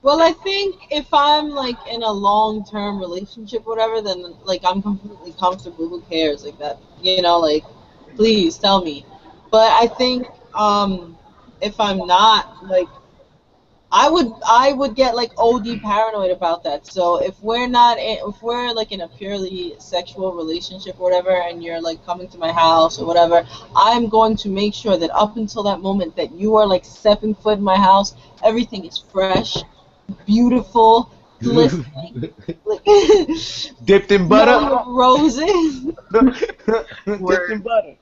Well, I think if I'm like in a long-term relationship, or whatever, then like I'm completely comfortable. Who cares? Like that, like please tell me. But I think if I'm not, like, I would get like OD paranoid about that. So if we're like in a purely sexual relationship or whatever, and you're like coming to my house or whatever, I'm going to make sure that up until that moment that you are like stepping foot in my house, everything is fresh, beautiful, glistening, like, Dipped in smelling butter. of roses. Dipped in butter.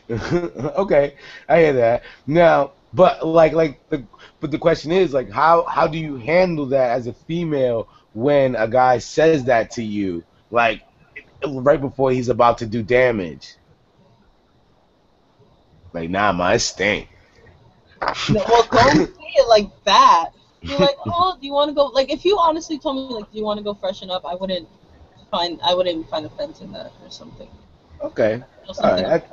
Okay, I hear that. Now, but the question is like, how do you handle that as a female when a guy says that to you, like right before he's about to do damage? Like, nah, man, it stink. No, well, don't say it like that. You're like, oh, do you want to go? Like, if you honestly told me, like, do you want to go freshen up? I wouldn't find offense in that or something. Okay. All Something. right.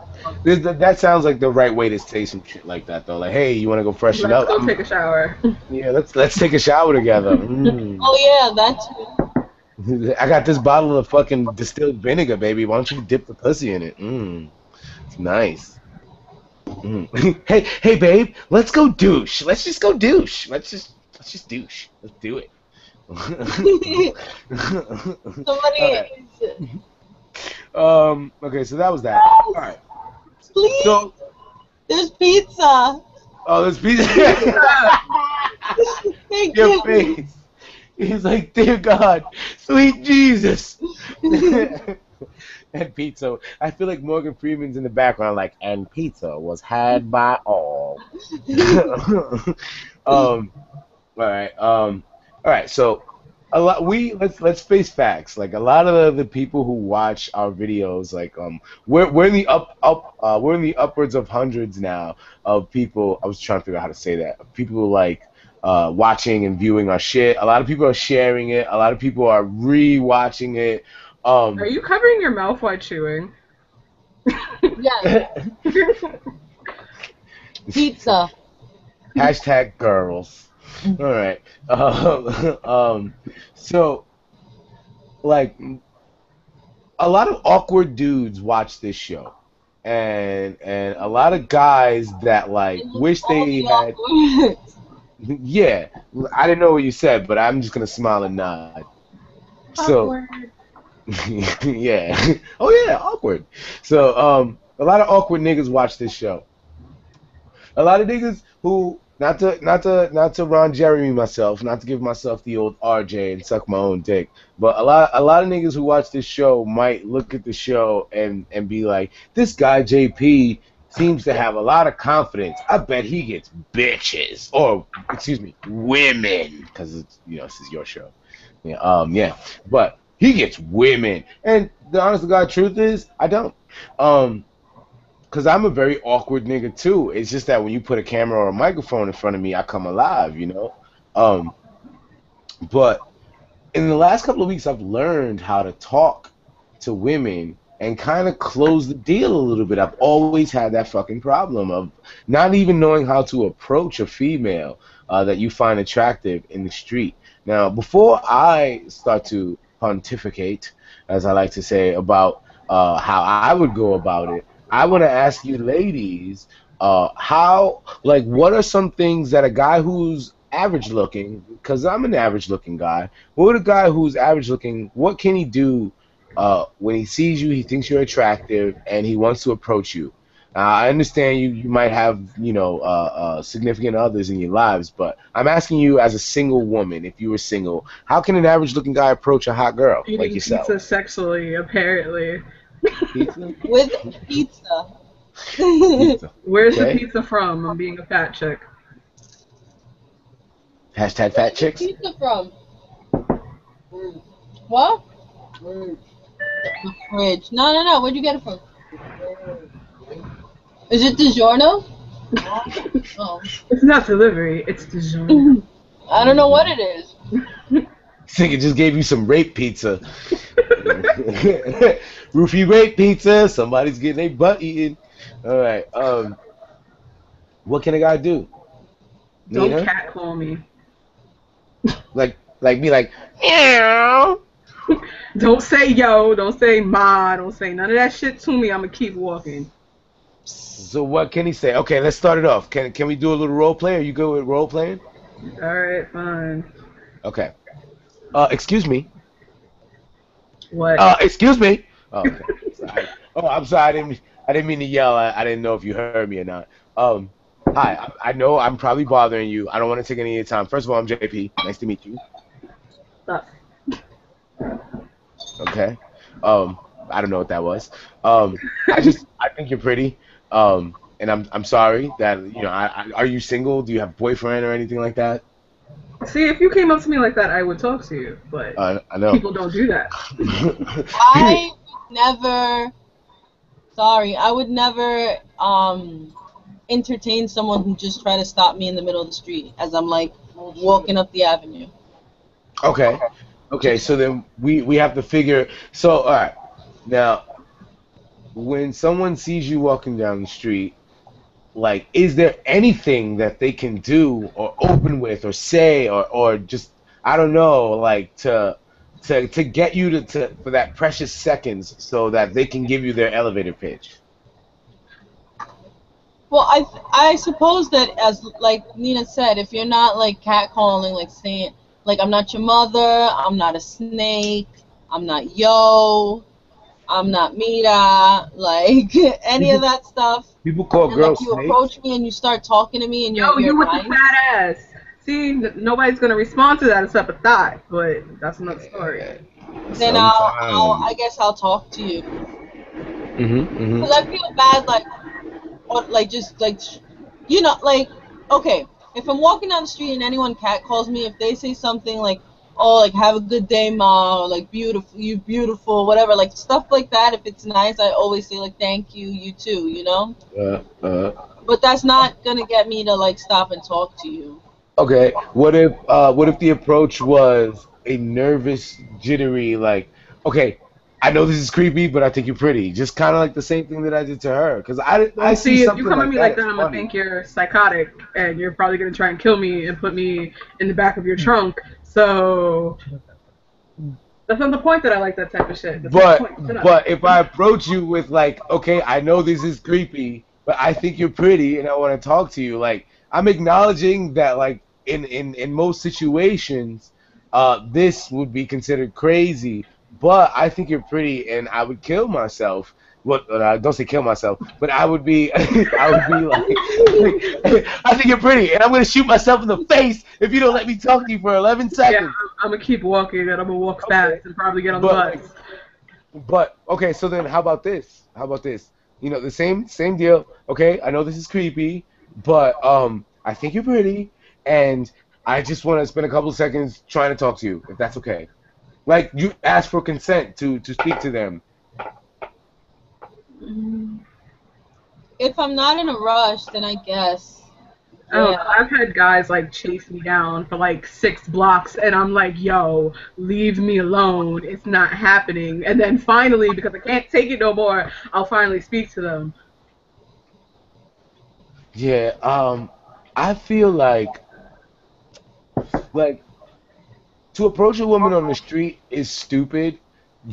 That sounds like the right way to say some shit like that, though. Like, hey, you want to go freshen let's up? go take a shower. Yeah, let's take a shower together. Mm. Oh yeah, that too. I got this bottle of fucking distilled vinegar, baby. Why don't you dip the pussy in it? It's nice. Hey, babe, let's go douche. Let's just go douche. Let's just douche. Let's do it. All right. Somebody is. Okay, so that was that. All right. Please. So, There's pizza. this pizza. Thank Your you. face. He's like, dear God, sweet Jesus. And pizza. I feel like Morgan Freeman's in the background, like, and pizza was had by all. All right. All right. So, let's face facts. Like a lot of the people who watch our videos, like we're in the we're in the upwards of hundreds now of people. I was trying to figure out how to say that. People like watching and viewing our shit. A lot of people are sharing it. A lot of people are re-watching it. Are you covering your mouth while chewing? Yeah. Pizza. Hashtag girls. All right. So, like, a lot of awkward dudes watch this show, and a lot of guys that like wish they had. Yeah, I didn't know what you said, but I'm just gonna smile and nod. So, Awkward. yeah. Oh yeah, awkward. So, a lot of awkward niggas watch this show. A lot of niggas who not to Ron Jeremy myself, not to give myself the old RJ and suck my own dick, but a lot of niggas who watch this show might look at the show and be like, this guy JP seems to have a lot of confidence. I bet he gets bitches, or excuse me, women, because it's, this is your show. Yeah, yeah, but he gets women, and the honest to God truth is, I don't. Because I'm a very awkward nigga too. It's just that when you put a camera or a microphone in front of me, I come alive, But in the last couple of weeks, I've learned how to talk to women and kind of close the deal a little bit. I've always had that fucking problem of not even knowing how to approach a female that you find attractive in the street. Now, before I start to pontificate, as I like to say, about how I would go about it, I want to ask you ladies, what are some things that a guy who's average looking, because I'm an average looking guy, what would a guy who's average looking, what can he do when he sees you, he thinks you're attractive, and he wants to approach you? I understand you might have, significant others in your lives, but I'm asking you as a single woman, if you were single, how can an average looking guy approach a hot girl Eating like yourself? pizza sexually, apparently. Pizza? With pizza. Pizza. Where's Okay. the pizza from? I'm being a fat chick. Hashtag fat chicks? Where's the pizza from? What? The fridge. No. Where'd you get it from? Is it DiGiorno? Oh. It's not delivery, it's DiGiorno. I don't know what it is. Nigga just gave you some rape pizza. Roofie rape pizza. Somebody's getting their butt eaten. All right. What can a guy do? Don't Nina? catcall me. Like be like, meow. Don't say yo, don't say ma, don't say none of that shit to me. I'ma keep walking. So what can he say? Okay, let's start it off. Can we do a little role play? Are you good with role playing? Alright, fine. Okay. Excuse me. What? Excuse me. Oh, okay. Sorry. Oh, I'm sorry. I didn't mean to yell. I didn't know if you heard me or not. Hi. I know I'm probably bothering you. I don't want to take any of your time. First of all, I'm JP. Nice to meet you. Stop. Okay. I don't know what that was. I think you're pretty. And I'm sorry that are you single? Do you have a boyfriend or anything like that? See, if you came up to me like that, I would talk to you, but I know. people don't do that. I would never entertain someone who just tried to stop me in the middle of the street as I'm like walking up the avenue. Okay, so then we have to figure. So, all right. Now, when someone sees you walking down the street, like, is there anything that they can do or open with or say or just, I don't know, like, to to get you to for that precious seconds so that they can give you their elevator pitch? Well, I suppose that, as like Nina said, if you're not like catcalling, like saying like I'm not your mother, I'm not a snake, I'm not yo, I'm not Mira, like any of People that stuff, people call and like girls you snakes. approach me and you start talking to me and Yo, you're you with the nice, fat ass. See, nobody's gonna respond to that except a thought, but that's another story. then Sometimes. I guess I'll talk to you. Mhm. Because I feel bad, like, or like just like, like, okay, if I'm walking down the street and anyone catcalls me, if they say something like, oh, like have a good day, ma, or like beautiful, you beautiful, whatever, like stuff like that. If it's nice, I always say like thank you, you too, Uh, uh. But that's not gonna get me to like stop and talk to you. Okay. What if the approach was a nervous, jittery, like, okay, I know this is creepy, but I think you're pretty. Just kind of like the same thing that I did to her. Because I Well, see see, if you something come at like me that like as that, I'm gonna funny. think you're psychotic, and you're probably gonna try and kill me and put me in the back of your trunk. So that's not the point that I like that type of shit. That's not the But point. Shut up. but if I approach you with like, okay, I know this is creepy, but I think you're pretty and I want to talk to you, like I'm acknowledging that like in most situations, this would be considered crazy, but I think you're pretty and I would kill myself. What don't say kill myself, but I would be I would be like I think you're pretty and I'm gonna shoot myself in the face if you don't let me talk to you for 11 Yeah, seconds. I'm gonna keep walking, and I'm gonna walk Okay. fast and probably get on the But bus. like But okay, so then how about this? How about this? You know, the same deal. Okay, I know this is creepy, but I think you're pretty, and I just want to spend a couple of seconds trying to talk to you, if that's okay. Like you ask for consent to speak to them. If I'm not in a rush, then I guess, I don't know. yeah. I've had guys like chase me down for like 6 blocks, and I'm like, "Yo, leave me alone. It's not happening." And then finally, because I can't take it no more, I'll finally speak to them. Yeah, I feel like to approach a woman on the street is stupid,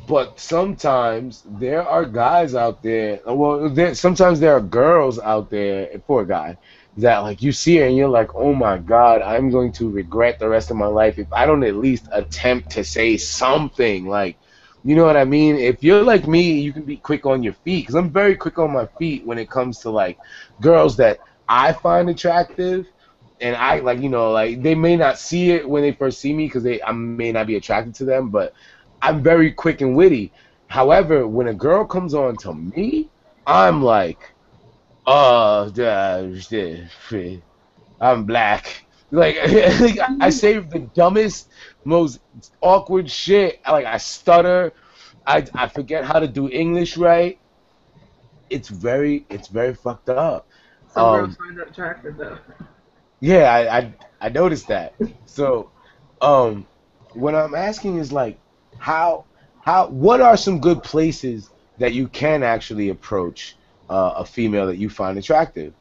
but sometimes there are guys out there. Well, sometimes there are girls out there for a guy that like you see her and you're like, oh my God, I'm going to regret the rest of my life if I don't at least attempt to say something. Like, you know what I mean? If you're like me, you can be quick on your feet because I'm very quick on my feet when it comes to like girls that I find attractive and I like like they may not see it when they first see me because I may not be attracted to them, but I'm very quick and witty. However, when a girl comes on to me, I'm like, I'm black. Like, like I say the dumbest, most awkward shit. Like I stutter. I forget how to do English right. It's very fucked up. Some girls Um, find that attractive though. Yeah, I noticed that. So, um, what I'm asking is like, how what are some good places that you can actually approach a female that you find attractive?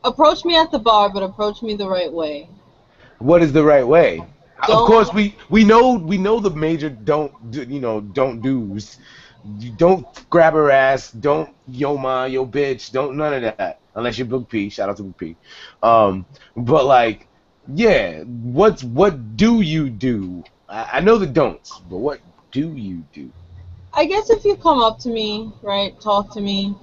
Approach me at the bar, but approach me the right way. What is the right way? Of Don't. course, we know the major don't do's. You don't grab her ass. Don't yo ma yo bitch. Don't none of that unless you're Big P. Shout out to Big P. But like, yeah, what do you do? I know the don'ts, but what do you do? I guess if you come up to me, right, talk to me,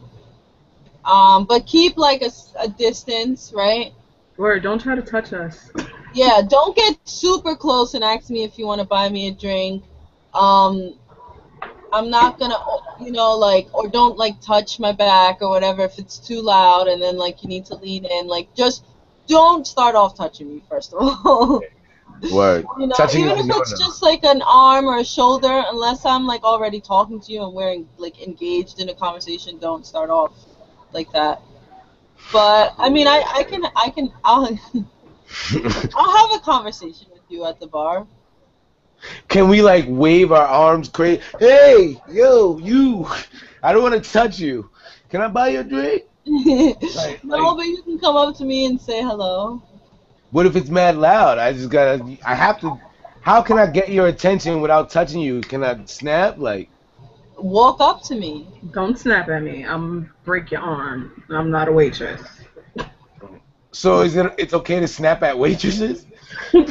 but keep like a distance, right? Word, don't try to touch us. Yeah, don't get super close and ask me if you want to buy me a drink. Um, I'm not gonna, like, or don't like touch my back or whatever if it's too loud, and then like you need to lean in. Like, just don't start off touching me first of all. Word. Touching Even is a if it's no-no. just like an arm or a shoulder, unless I'm like already talking to you and we're like engaged in a conversation, don't start off like that. But I mean, I'll have a conversation with you at the bar. Can we like wave our arms crazy? Hey, yo, you! I don't want to touch you. Can I buy you a drink? Like, No, but you can come up to me and say hello. What if it's mad loud? I have to. How can I get your attention without touching you? Can I snap? Like, Walk up to me. Don't snap at me. I'm break your arm. I'm not a waitress. so it's okay to snap at waitresses? Yo,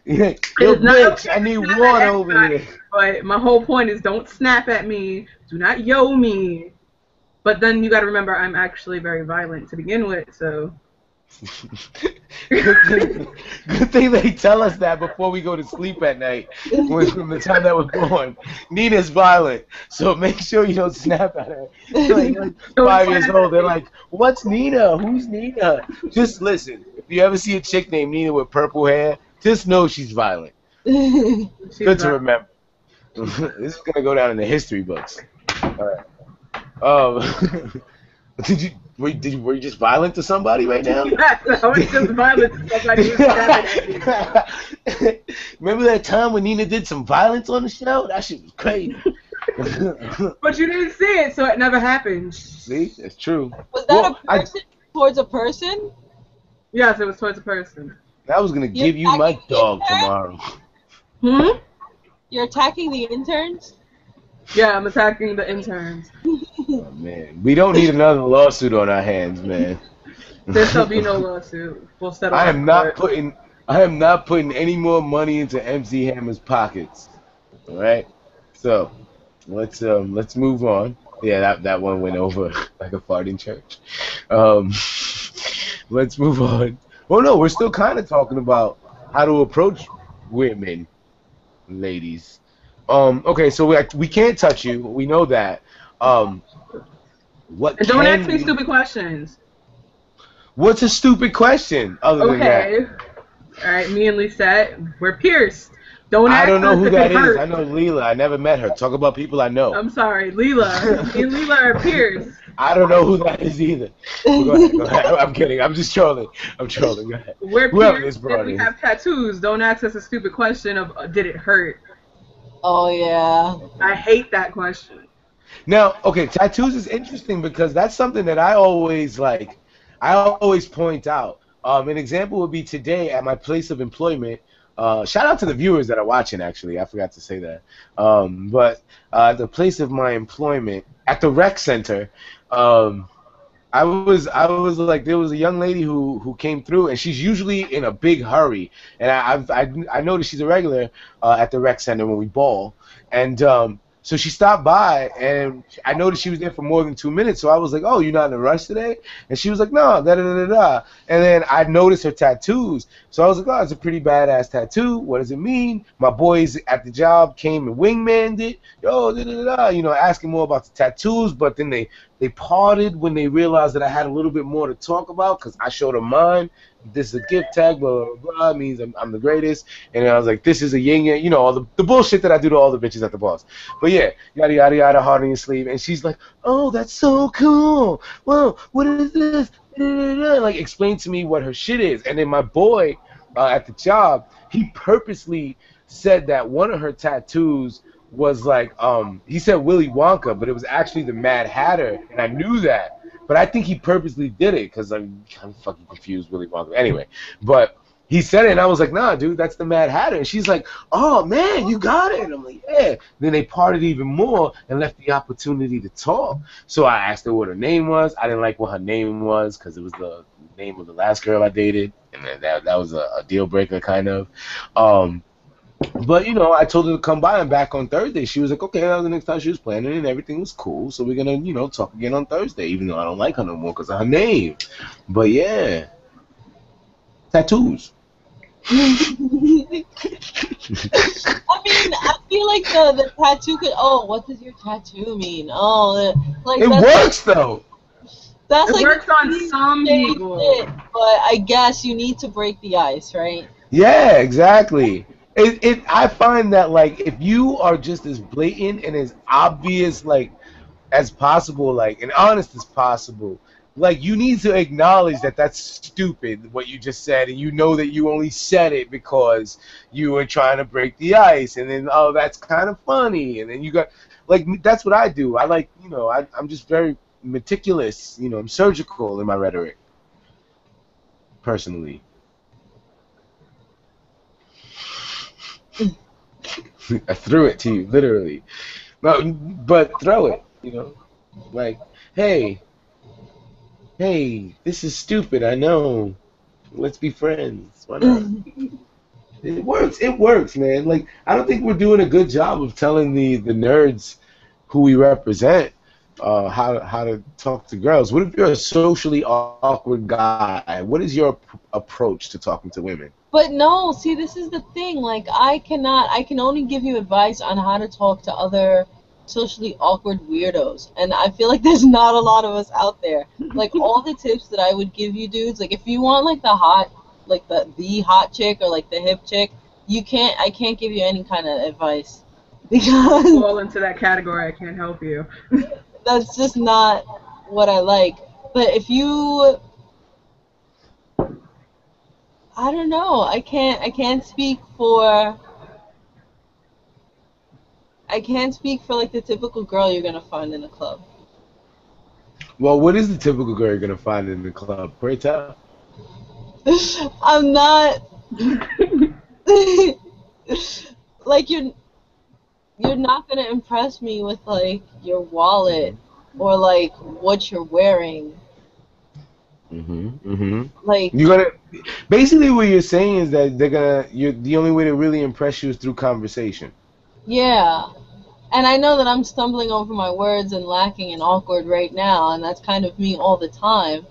It's not bitch, okay I to need snap water at over anybody, here. but my whole point is don't snap at me. Do not yo me. But then you got to remember I'm actually very violent to begin with, so. Good thing they tell us that before we go to sleep at night. From the time that was born, Nina's violent, so make sure you don't snap at her. Like Don't 5 years snap old, at they're me. like, "What's Nina? Who's Nina?" Just listen. If you ever see a chick named Nina with purple hair, just know she's violent. She's Good to violent. remember. This is gonna go down in the history books. All right. Were you just violent to somebody right now? Yes, I was just violent to somebody who's snapping at me. Remember that time when Nina did some violence on the show? That shit was crazy. But you didn't see it, so it never happened. See, that's true. Was that Well, a person towards a person? Yes, it was towards a person. I was gonna You're give you my attacking the dog intern? tomorrow. Hmm? You're attacking the interns? Yeah, I'm attacking the interns. Oh, man, we don't need another lawsuit on our hands, man. There shall be no lawsuit. We'll settle I out am for not it. putting I am not putting any more money into MC Hammer's pockets. All right. So let's move on. Yeah, that one went over like a fart in church. Um, let's move on. Oh no, we're still kind of talking about how to approach women, ladies. Okay, so we can't touch you. We know that. Um, what And don't ask can me we? stupid questions. What's a stupid question other than that? Okay. Alright, me and Lisette, we're pierced. Don't I ask don't know us who if that it is. I hurts. know Leela. I never met her. Talk about people I know. I'm sorry, Leela. Me and Leela are pierced. I don't know who that is either. But go ahead. Go ahead. I'm kidding. I'm just trolling. I'm trolling. Go ahead. We're Whoever this pierced and broad we is. have tattoos. Don't ask us a stupid question of did it hurt? Oh, yeah. I hate that question. Now, okay, tattoos is interesting because that's something that I always like. I always point out. An example would be today at my place of employment. Shout out to the viewers that are watching. Actually, I forgot to say that. But the place of my employment at the rec center. I was like, there was a young lady who came through, and she's usually in a big hurry, and I noticed she's a regular at the rec center when we ball, and so she stopped by, and I noticed she was there for more than 2 minutes, so I was like, oh, you're not in a rush today? And she was like, no, da da da da da, and then I noticed her tattoos, so I was like, oh, it's a pretty badass tattoo. What does it mean? My boys at the job came and wingmanned it, yo, da da da da, asking more about the tattoos, but then they parted when they realized that I had a little bit more to talk about because I showed them mine. This is a gift tag, blah, blah, blah, blah, means I'm the greatest. And I was like, this is a yin yang, all the bullshit that I do to all the bitches at the boss. But yeah, yada, yada, yada, heart on your sleeve. And she's like, oh, that's so cool. Whoa, what is this? Like, explain to me what her shit is. And then my boy at the job, he purposely said that one of her tattoos was like he said Willy Wonka, but it was actually the Mad Hatter, and I knew that. But I think he purposely did it because I'm fucking confused, Willy Wonka. Anyway, but he said it, and I was like, nah, dude, that's the Mad Hatter. And she's like, oh man, you got it. And I'm like, yeah. Then they parted even more and left the opportunity to talk. So I asked her what her name was. I didn't like what her name was because it was the name of the last girl I dated, and that was a deal breaker kind of. But I told her to come by and back on Thursday. She was like, okay, that was the next time she was planning, and everything was cool. So we're gonna, talk again on Thursday, even though I don't like her no more because of her name. But yeah, tattoos. I mean, I feel like the tattoo could. Oh, what does your tattoo mean? Oh, like It that's works though. that's It like works on some shit, people. but I guess you need to break the ice, right? Yeah, exactly. I find that like if you are just as blatant and as obvious like as possible, like and honest as possible, like you need to acknowledge that that's stupid what you just said, and you know that you only said it because you were trying to break the ice, and then oh that's kind of funny, and then you got like that's what I do. I like I'm just very meticulous. I'm surgical in my rhetoric. personally? I threw it to you, literally. No, but throw it, like, hey, hey, this is stupid. I know. Let's be friends. Why not? It works. It works, man. Like, I don't think we're doing a good job of telling the nerds who we represent how to talk to girls. What if you're a socially awkward guy? What is your approach to talking to women? But no, see, this is the thing. Like, I can only give you advice on how to talk to other socially awkward weirdos. And I feel like there's not a lot of us out there. Like, all the tips that I would give you dudes, like, if you want, like, the hot chick or, like, the hip chick, I can't give you any kind of advice. Because fall into that category, I can't help you. that's just not what I like. But if you... I don't know. I can't speak for like the typical girl you're gonna find in a club. Well, what is the typical girl you're gonna find in the club? Pray tell. I'm not like you're not gonna impress me with like your wallet or like what you're wearing. Like You're gonna basically what you're saying is that the only way to really impress you is through conversation. yeah. And I know that I'm stumbling over my words and lacking and awkward right now, and that's kind of me all the time.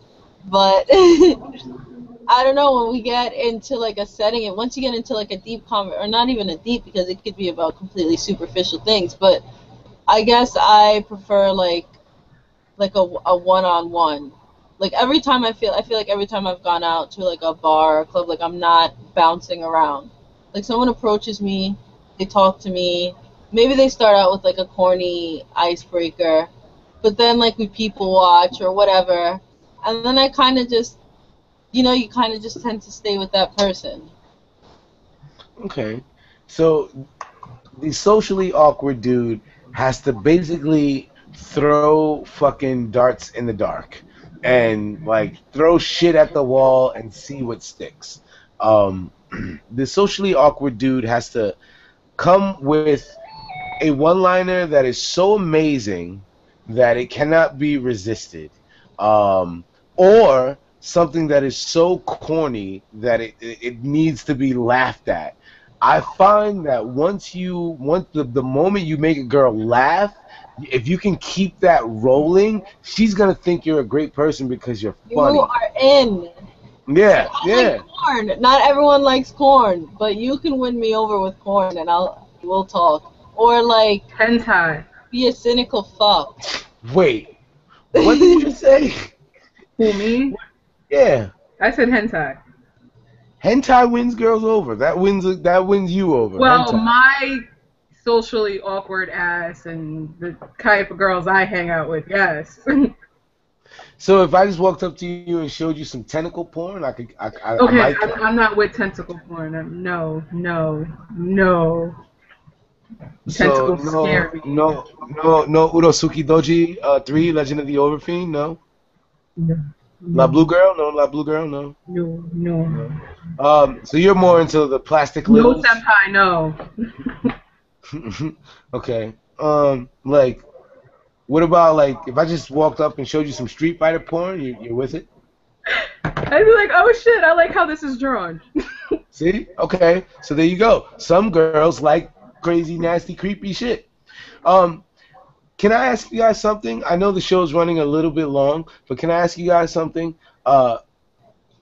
But I don't know, when we get into like a setting, and once you get into like a deep or not even a deep, because it could be about completely superficial things, but I guess I prefer like a one-on-one. Like every time I feel like every time I've gone out to like a bar or a club, like I'm not bouncing around. Like someone approaches me, they talk to me. Maybe they start out with like a corny icebreaker, but then like we people watch or whatever, and then I kind of just, you kind of just tend to stay with that person. Okay, so the socially awkward dude has to basically throw fucking darts in the dark and like throw shit at the wall and see what sticks. The socially awkward dude has to come with a one-liner that is so amazing that it cannot be resisted, or something that is so corny that it needs to be laughed at. I find that once the moment you make a girl laugh, if you can keep that rolling, she's gonna think you're a great person because you're funny. You are in. Yeah, I yeah. like corn. Not everyone likes corn, but you can win me over with corn, and we'll talk. Or like Hentai. be a cynical fuck. Wait, what did you say? Who, me? Yeah. I said hentai. Hentai wins girls over. That wins you over. Well, hentai. my socially awkward ass and the type of girls I hang out with, yes. So if I just walked up to you and showed you some tentacle porn, I Okay, might. I'm not with tentacle porn. No. So Tentacles scare me. no Urosuki Doji 3 Legend of the Overfiend, no. La Blue Girl, no. La Blue Girl, no. No. So you're more into the plastic No littles. senpai, no. Okay. Like, what about like if I just walked up and showed you some Street Fighter porn, you're with it? I'd be like, oh shit, I like how this is drawn. See? Okay. So there you go. Some girls like crazy, nasty, creepy shit. Can I ask you guys something? I know the show's running a little bit long, but can I ask you guys something?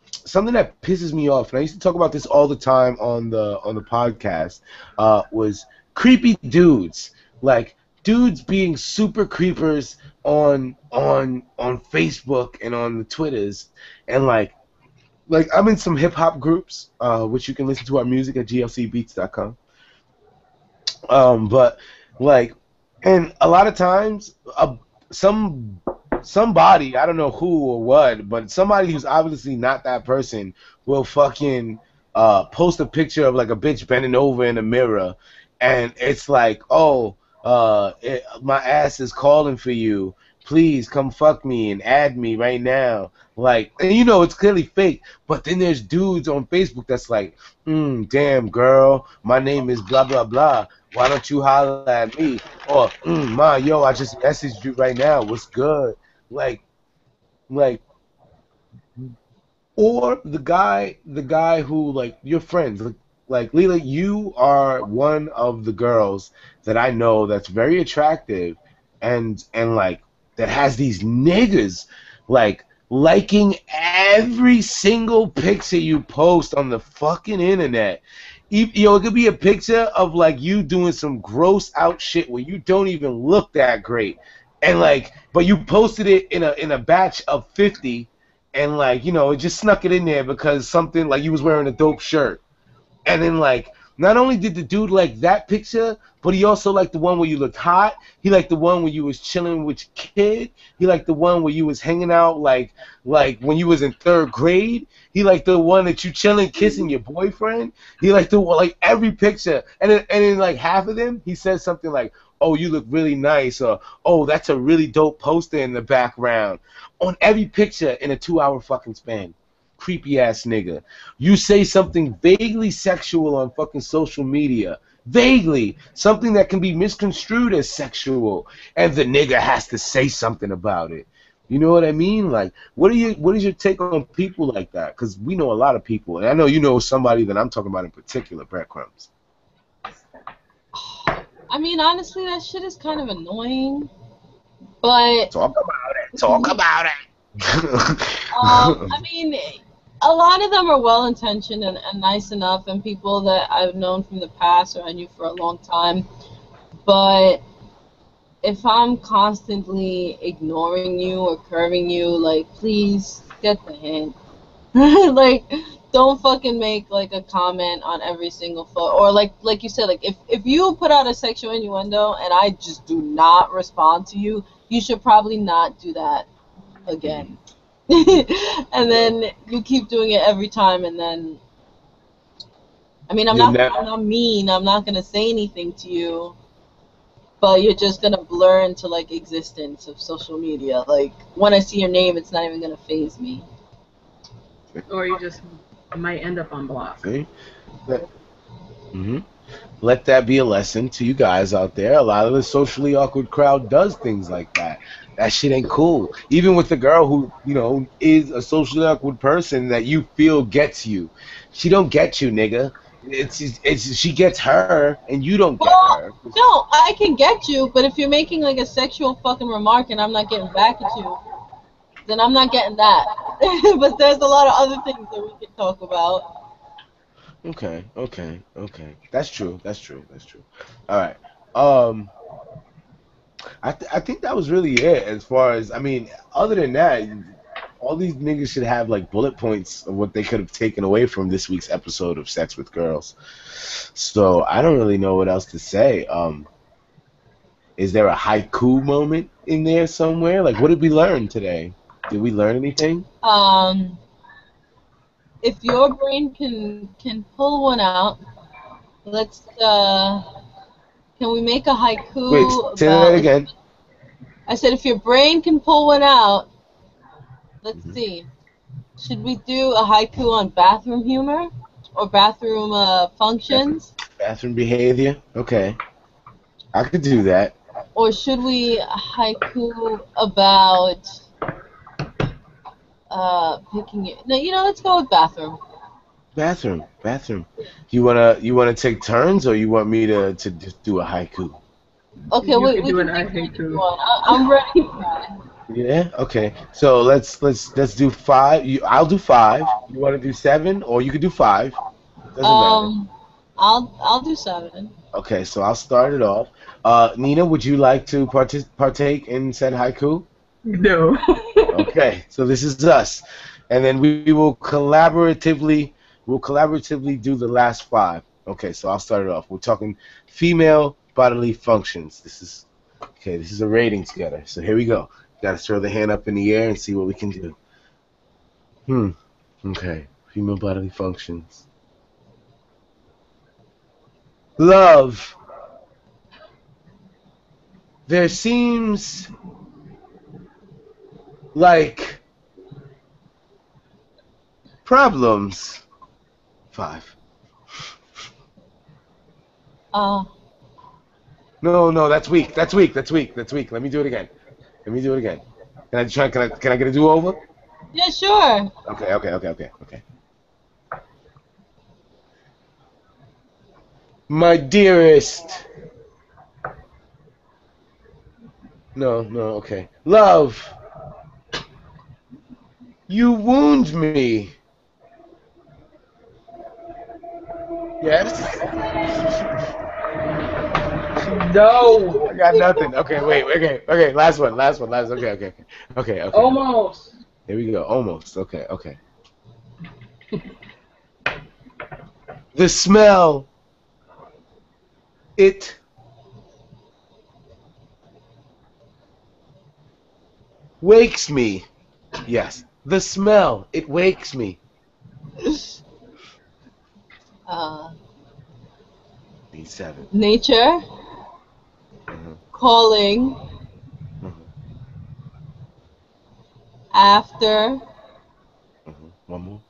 Something that pisses me off, and I used to talk about this all the time on the podcast, was creepy dudes. Like dudes being super creepers on Facebook and on the Twitters, and like I'm in some hip hop groups, which you can listen to our music at glcbeats.com. But like, and a lot of times, somebody, I don't know who or what, but somebody who's obviously not that person will fucking post a picture of like a bitch bending over in a mirror, and it's like, oh, my ass is calling for you. please come fuck me and add me right now. Like, and you know it's clearly fake, but then there's dudes on Facebook that's like, damn girl, my name is blah blah blah. Why don't you holler at me? Or, ma, yo, I just messaged you right now. What's good? Like, like, or the guy who, like, your friends, like Leela, you are one of the girls that I know that's very attractive, and like that has these niggas like liking every single picture you post on the fucking internet. Yo, it could be a picture of like you doing some gross out shit where you don't even look that great, and like, but you posted it in a batch of 50, and like, you know, it just snuck it in there because something like you was wearing a dope shirt. And then, like, not only did the dude like that picture, but he also liked the one where you looked hot. He liked the one where you was chilling with your kid. He liked the one where you was hanging out like when you was in third grade. He liked the one that you chilling kissing your boyfriend. He liked the one, like, every picture. And then like half of them, he said something like, "Oh, you look really nice," or, "Oh, that's a really dope poster in the background." On every picture in a 2-hour fucking span. Creepy ass nigga. You say something vaguely sexual on fucking social media. Vaguely. Something that can be misconstrued as sexual. And the nigga has to say something about it. You know what I mean? Like, what is your take on people like that? Because we know a lot of people. And I know you know somebody that I'm talking about in particular, Breadcrumbs. I mean, honestly, that shit is kind of annoying. But Talk about it. Talk about it. I mean, a lot of them are well-intentioned and nice enough, and people that I've known from the past or I knew for a long time. But if I'm constantly ignoring you or curving you, like, please get the hint. Like, don't fucking make like a comment on every single photo, or like you said, like if you put out a sexual innuendo and I just do not respond to you, you should probably not do that again. And then you keep doing it every time, and then I mean, I'm not mean. I'm not gonna say anything to you, but you're just gonna blur into like existence of social media. Like when I see your name, it's not even gonna faze me. Or you just might end up on block. See? Let that be a lesson to you guys out there. A lot of the socially awkward crowd does things like that. That shit ain't cool. Even with the girl who, you know, is a socially awkward person that you feel gets you. She don't get you, nigga. It's she gets her and you don't get her. Well, no, I can get you, but if you're making like a sexual fucking remark and I'm not getting back at you, then I'm not getting that. But there's a lot of other things that we can talk about. Okay. That's true. All right. Um I think that was really it as far as, I mean, other than that, all these niggas should have like bullet points of what they could have taken away from this week's episode of Sex with Girls. So I don't really know what else to say. Is there a haiku moment in there somewhere? Like, what did we learn today? Did we learn anything? If your brain can pull one out, let's can we make a haiku Wait, say about? that again. I said if your brain can pull one out, let's see. Should we do a haiku on bathroom humor or bathroom functions? Bathroom behavior? Okay. I could do that. Or should we haiku about picking it? No, you know, let's go with bathroom. Bathroom. You wanna take turns, or you want me to just do a haiku? Okay, You we can do can an take haiku. I'm ready for that. Yeah. Okay. So let's do 5. I'll do 5. You want to do 7, or you could do 5. Doesn't matter. I'll do 7. Okay. So I'll start it off. Nina, would you like to partake in said haiku? No. Okay. So this is us, and then we will collaboratively do the last 5. Okay. So I'll start it off. We're talking female bodily functions. This is a rating together. So here we go. Got to throw the hand up in the air and see what we can do. Okay. Female bodily functions. Love. There seems like problems. 5. No, that's weak. That's weak. That's weak. That's weak. Let me do it again. Let me do it again. Can I try? Can I get a do-over? Yeah, sure. Okay. My dearest. No, okay. Love, you wound me. Yes? No. I got nothing. Okay, wait, okay. Last one. Okay. Almost. Here we go. Almost. Okay. The smell, it wakes me. Yes. The smell, it wakes me. Need 7. Nature calling after One more.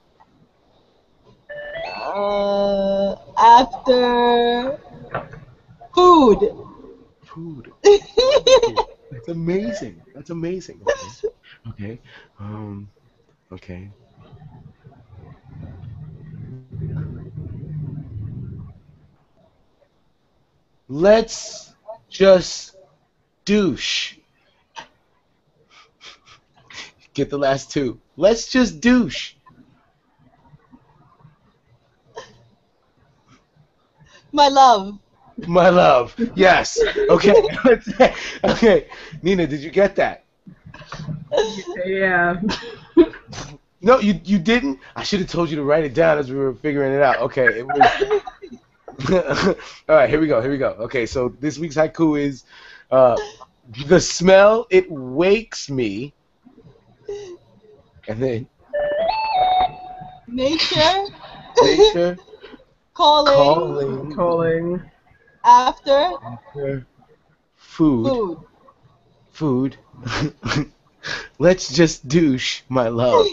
after food. Food. That's amazing. Okay. Okay. Let's just douche. Get the last 2. Let's just douche. My love. My love. Yes. Okay. Okay. Nina, did you get that? Yeah. No, you didn't? I should have told you to write it down as we were figuring it out. Okay. It was... All right, here we go. Okay, so this week's haiku is the smell, it wakes me. And then Nature Calling. after food. Let's just douche, my love.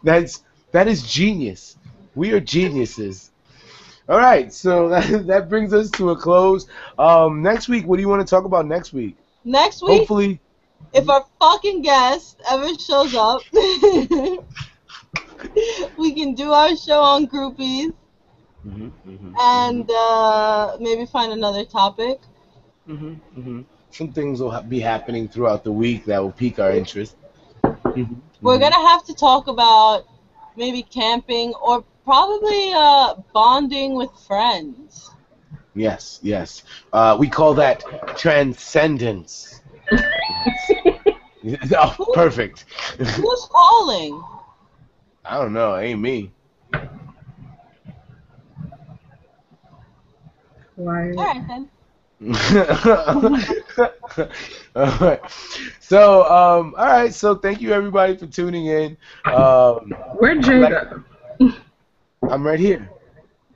That is genius. We are geniuses. All right, so that brings us to a close. Next week, what do you want to talk about next week? Next week, Hopefully, if our fucking guest ever shows up, we can do our show on groupies and maybe find another topic. Some things will be happening throughout the week that will pique our interest. We're gonna have to talk about maybe camping or probably bonding with friends. Yes. We call that transcendence. Oh, perfect. Who's calling? I don't know. Ain't me. Why? All right then. All right. So, all right. So, thank you everybody for tuning in. Where'd Jay go? I'm right here.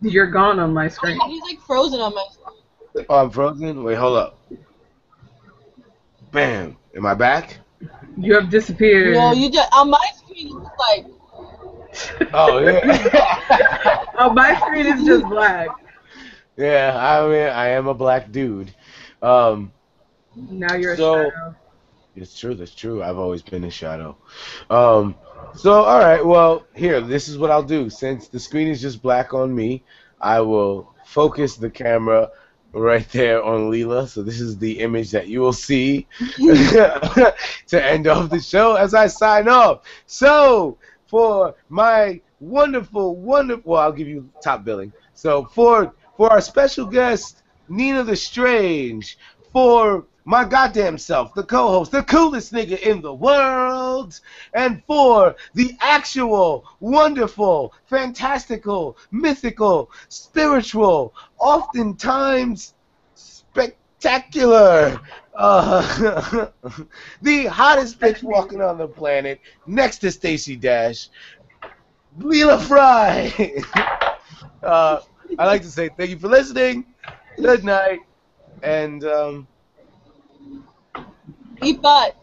You're gone on my screen. He's like frozen on my screen. Oh, I'm frozen. Wait, hold up. Bam. Am I back? You have disappeared. No, you just on my screen. It's like. Oh yeah. Oh, my screen is just black. Yeah, I mean, I am a black dude. Now you're a shadow. It's true. That's true. I've always been a shadow. So, all right. Well, here, this is what I'll do. Since the screen is just black on me, I will focus the camera right there on Leela. So this is the image that you will see to end off the show as I sign off. So, for my wonderful, well, I'll give you top billing. So, for our special guest, Nina the Strange, for my goddamn self, the co-host, the coolest nigga in the world, and for the actual, wonderful, fantastical, mythical, spiritual, oftentimes spectacular, the hottest bitch walking on the planet, next to Stacey Dash, Leela Frye. I'd like to say thank you for listening. Good night, and Eat butt.